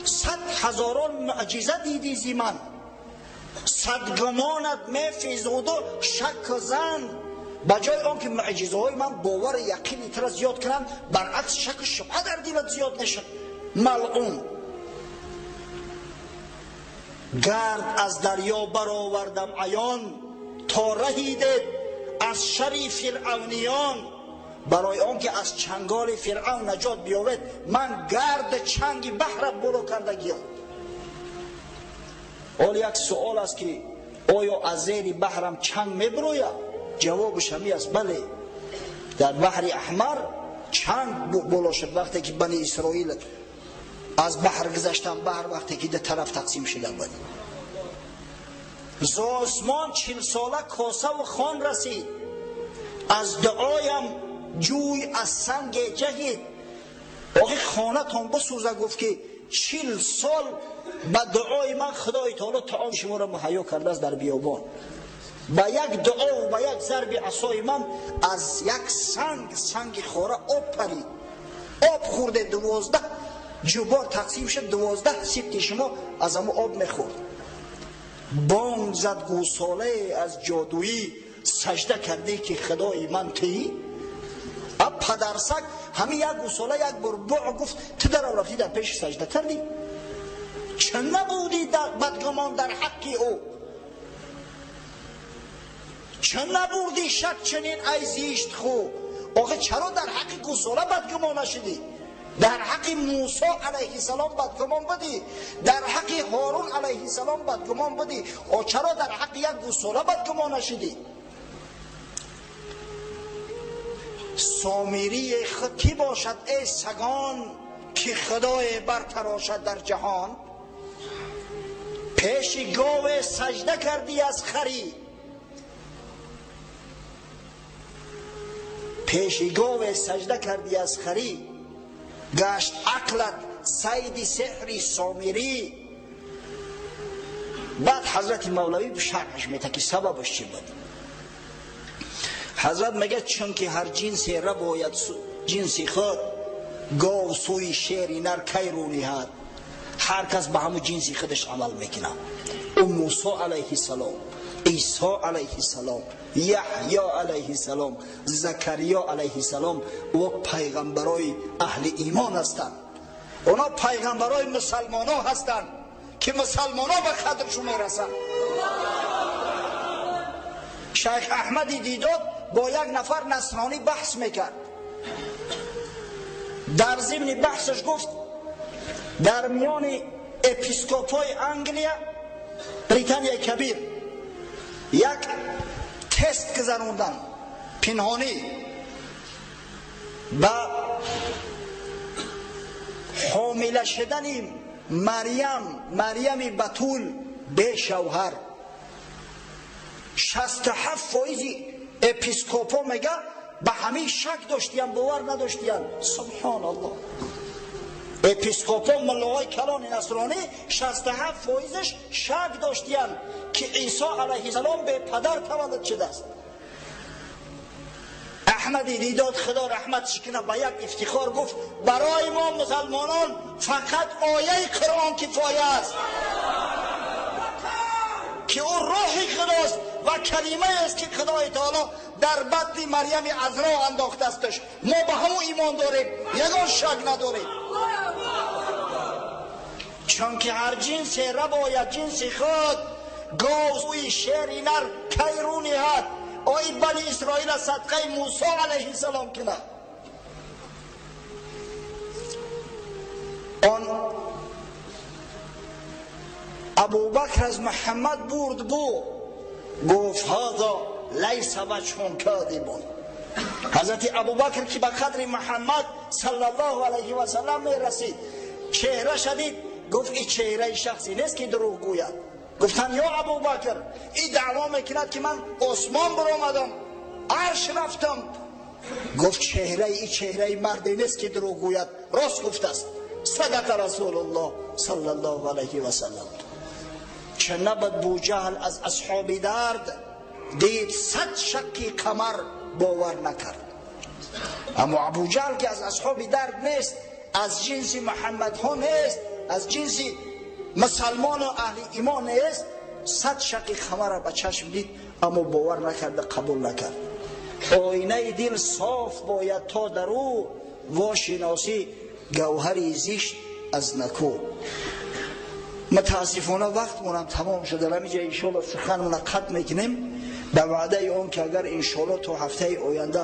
A: 100,000 معجزه دیدی زی من، صد گمانت میفیزود و شک زن. بجای آنکه معجزه های من باور یقینی تر زیاد کنم، برعکس شک و شبهه در دلت زیاد نشد. ملعون. گرد از دریا برآوردم عیان، تا رهیدید از شر فرعونیان. برای آنکه از چنگال فرعون نجات بیابد، من گرد چنگ بحر برو کردگیم. حال یک سوال است که آیا از زیر بحرم چنگ میبروید؟ جوابش همی است بله. در بحر احمر چنگ بالا شد وقتی که بنی اسرائیل از بحر گذشتن. بحر وقتی که در طرف تقسیم شده بود، ز آسمان 40 ساله کاسه و خوان رسید، از دعایم جوی از سنگ جهید. آخه خانه تان بسوزه. گفت که 40 سال به دعای من خدای تعالی طعام شما را مهیا کرده است در بیابان. با یک دعا و با یک ضرب عصای من از یک سنگ خوره آب پرید. آب خورده 12 جبار تقسیم شد، 12 سبت شما از همه آب میخورد. بانگ زد گوساله از جادویی، سجده کرده که خدای من تویی. اب پدرسگ همین یک گوساله یک بربع گفت تو در رفتی در پیش سجده کردی؟ چه نبودی در بدگمان در حق او؟ چه نبودی شک چنین ای زیشت خو؟ آخه چرا در حق گوساله بدگمان نشدی؟ در حق موسی علیه السلام بدگمان بدی، در حق هارون علیه السلام بدگمان بدی، و چرا در حق یک گوساله بدگمان نشدی؟ سامری خود کی باشد ای سگان، که خدای برتراشد در جهان؟ پیش گاو سجده کردی از خری، پیش گاو سجده کردی از خری. گشت عقلت صید سحری سامری. بعد حضرت مولوی به شرحش میده که سببش چی بود. حضرت میگه چون که هر جنسی را باید جنسی خود، گاو سوی شیر نر کی رو نهد. هر کس به همون جنسی خودش عمل میکنه. اون موسی علیه السلام عیسی علیه السلام، یحیی علیه السلام، زکریا علیه السلام و پیغمبرای اهل ایمان هستند. اونا پیغمبرای مسلمان ها هستند که مسلمان ها به قدرشون میرسند. شیخ احمد دیداد با یک نفر نصرانی بحث میکرد. در ضمن بحثش گفت در میان اپیسکوپای انگلیا بریتانیا کبیر یک تست گذروندن پنهانی با حامله شدن مریم بتول به شوهر. 67% اپیسکوپا میگه به همین شک داشتیم، باور نداشتیم. سبحان الله. اپیسکوپا ملاهای کلان نصرانی 67%ش شک داشتیم که عیسی علیه السلام به پدر تولد شده است. احمد دیداد خدا رحمتش کنه به یک افتخار گفت برای ما مسلمانان فقط آیه قرآن کفایه است که او روح خداست و کلمه است که خدای تعالی در بطن مریم عذرا انداخته استش. ما به همون ایمان داریم، یگان شک نداریم. چون که هر جنس رباید جنس خود، گاوی شیر نر کیرونی هست. آی بنی اسرائیل صدقه موسی علیه السلام کنه. آن ابوبکر از محمد برد بو گفت هذا لیس وجه کاذب. حضرت ابوبکر که به قدر محمد صلی الله علیه و سلم میرسید چهره شدید گفت این چهره شخصی نیست که دروغ گوید. گفتن یا ابوبکر این دعوا میکند که من عثمان برآمدم عرش رفتم. گفت چهره این چهره مردی نیست که دروغ گوید، راست گفته است. صدق رسول الله صلی الله علیه و سلم. چه نبد بوجهل از اصحاب درد دید 100 شکی کمر باور نکرد. اما ابوجهل که از اصحاب درد نیست، از جنس محمد ها نیست، از جنس مسلمان و اهل ایمان نیست، 100 شکی کمر را به چشم دید اما باور نکرد، قبول نکرد. آینه دل صاف باید تا در او واشناسی گوهری زیشت از نکو. متاسفانه وقتمونم تمام شده. همینجا انشاءالله سخنمون ختم میکنیم به وعده اون که اگر انشاءالله تا هفته آینده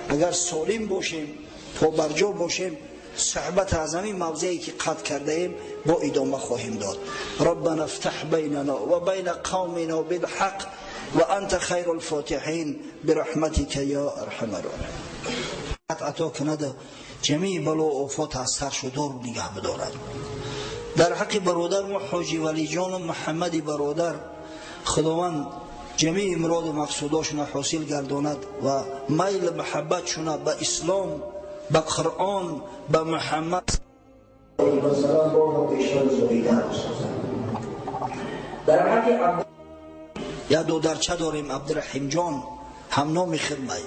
A: اگر سالم باشیم، پابرجا باشیم، صحبت از همین موضعی که قطع کرده ایم با ادامه خواهیم داد. ربنا افتح بیننا و بین قومنا بالحق و انت خیر الفاتحین برحمتك یا ارحم الراحمین. عطا کنده جمیع بلا و آفات از سر شدار و نگه بدارد. در حق برادر ما حاجی ولی جان و محمد برادر خداوند جمیع مراد و مقصوداشون حاصل گرداند و میل محبتشون به اسلام، به قرآن، به محمد در حق یا دو درچه داریم عبدالرحیم جان هم نام خدمه.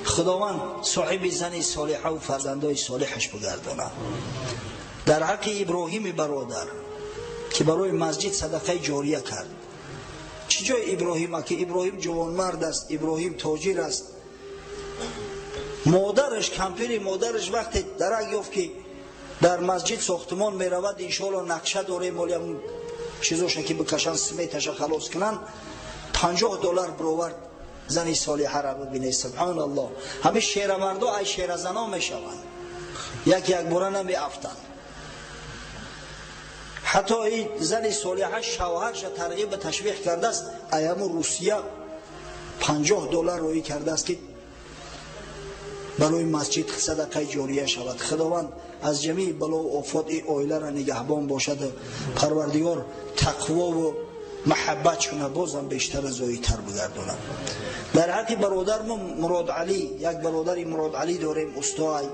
A: خداوند صاحب زن صالحه و فرزندای صالحش بگرداند. در حق ابراهیم برادر که برای مسجد صدقه جاریه کرد. چی جای ابراهیم که ابراهیم جوانمرد است، ابراهیم تاجر است. مادرش کمپیر مادرش وقتی درک یافت که در مسجد ساختمان می رود انشاءالله نقشه داره مالیم چیزوشه که بکشن سمیتش خلاص کنن، $50 برآورد زنی صالحه را ببینید. سبحان الله. همه شیر مردا ای شیر زنا می شوند، یک باره نمی افتند. حتی این زن صالحه شوهرش ترغیب به تشویق کرده است. ایام روسیه $50 روی کرده است که برای مسجد صدقه جاریه شود. خداوند از جمیع بلا و آفات این عائله را نگهبان باشد. پروردگار تقوا و محبتشون بازم بیشتر زایی‌تر بگرداند. در حق برادر ما مراد علی، یک برادر مراد علی داریم استای.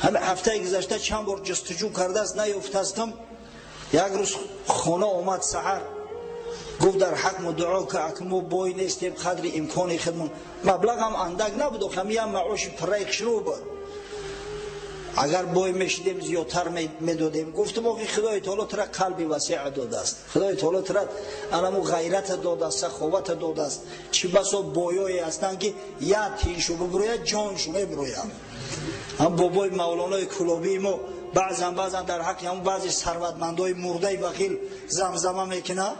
A: همه هفته گذشته چند بار جستجو کرده است نیافته استم. یک روز خانه آمد سحر گفت در حق ما دعا که اکنون بای نیستیم قدر امکان خودمون. مبلغ هم اندک نبود و همین معاش پریک شروع بود. اگر بوی میشدیم زیادتر میدادیم. گفتم آقای خدای تعالی ترا قلبی وسیع داده است، خدای تعالی ترا علمو غیرت داده است، سخاوت داده است. چی بسا بویایی هستند که یا تیشو ببروید جانشو میبروید. هم بابای مولانا کلابی ما بعضا در حق هم بعضی ثروتمندای مرده بخیل زمزمه میکنه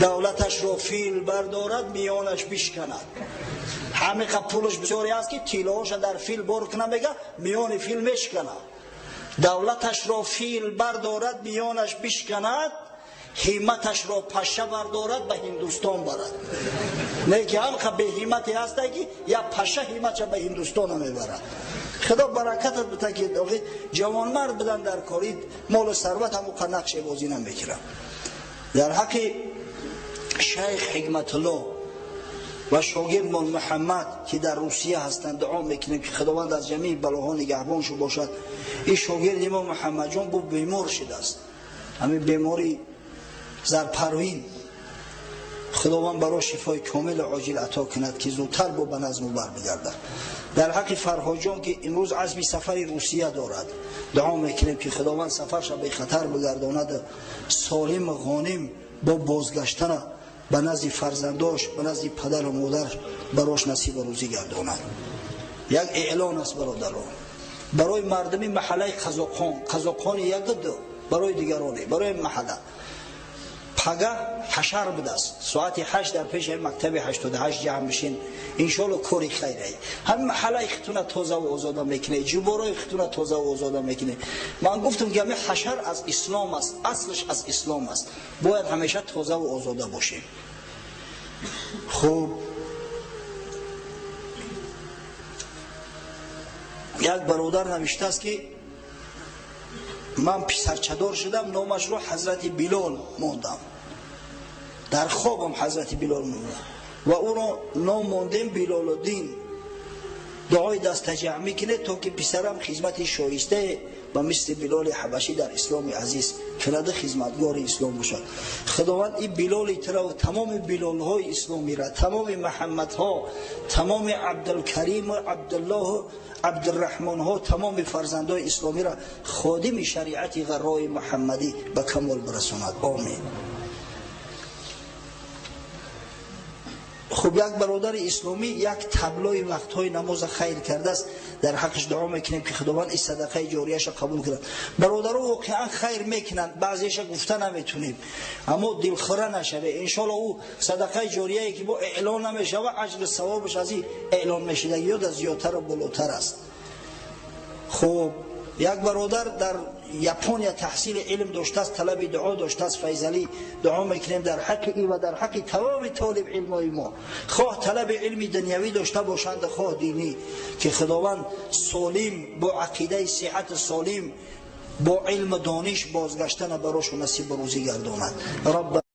A: دولتش را فیل بردارد میانش بشکند. همه پولش بسیاری است که تیلهاش در فیل بار کنه میگه میان فیل میشکنه. دولتش را فیل بردارد میانش بشکند، همتش را پشه بردارد به هندوستان برد. نه که هم به همتی هست که یا پشه همتش به هندوستان میبرد. خدا برکتت بده که جوان مرد بدن در کاری مال و ثروت هم نقش بازی نمیکنن. در حق شیخ حکمت الله و شاگرد محمد که در روسیه هستند دعا میکنیم که خداوند از جمیع بلاها نگهبانشو باشد. این شاگرد ما محمد جان بود بیمار شده است، همین بیماری زرپروین، خداوند برای شفای کامل عاجل عطا کند که زودتر با به نظم بر بگردد. در حق فرهاد جان که امروز عزم سفر روسیه دارد دعا میکنیم که خداوند سفرش به خطر بگرداند، سالم غانم با بازگشتن به نزد فرزنداش به نزد پدر و مادر براش نصیب روزی گرداند. یک اعلان است برادران برای مردم محله قزاقان یک دو برای دیگرانی برای محله پگه حشر بده است ساعت 8 در پیش مکتب 88 جمع بشین انشالله کاری خیره. هم محله خطونه تازه و آزاده میکنه، جبارای خطونه تازه و آزاده میکنه. من گفتم که همه حشر از اسلام است، اصلش از اسلام است، باید همیشه تازه و آزاده باشیم. خوب یک برادر نوشته است که من پسرچدار شدم، نامش رو حضرت بلال موندم، در خوابم حضرت بلال موندم و او رو نام موندیم بلال الدین. دعای دست جمع میکنه تا که پسرم خدمت شایسته و مثل بلال حبشی در اسلام عزیز کرده خدمتگار اسلام باشد. خداوند این بلال ترا و تمام بلال های اسلامی را، تمام محمد ها، تمام عبدالکریم و عبدالله عبدالرحمن ها، تمام فرزندای اسلامی را خادم شریعت غرای محمدی به کمال برساند. آمین. خب یک برادر اسلامی یک تبلای وقتهای نماز خیر کرده است، در حقش دعا میکنیم که خداوند این صدقه جاریش قبول کنه. برادرها واقعا خیر میکنند، بعضیش گفته نمیتونیم اما دلخوره نشوه. انشالله او صدقه جاریه که با اعلان نمیشه و اجر ثوابش از این اعلان میشه یا از زیادتر و بالاتر است. خب یک برادر در یپونیا تحصیل علم داشته است، طلب دعا داشته است، فیضلی دعا میکنیم در حق ای و در حق تمام طالب علمای ما، خواه طلب علمی دنیوی داشته باشند خواه دینی، که خداوند سالم با عقیده صحت سالم با علم دانش بازگشتن براش نصیب روزی گرداند. رب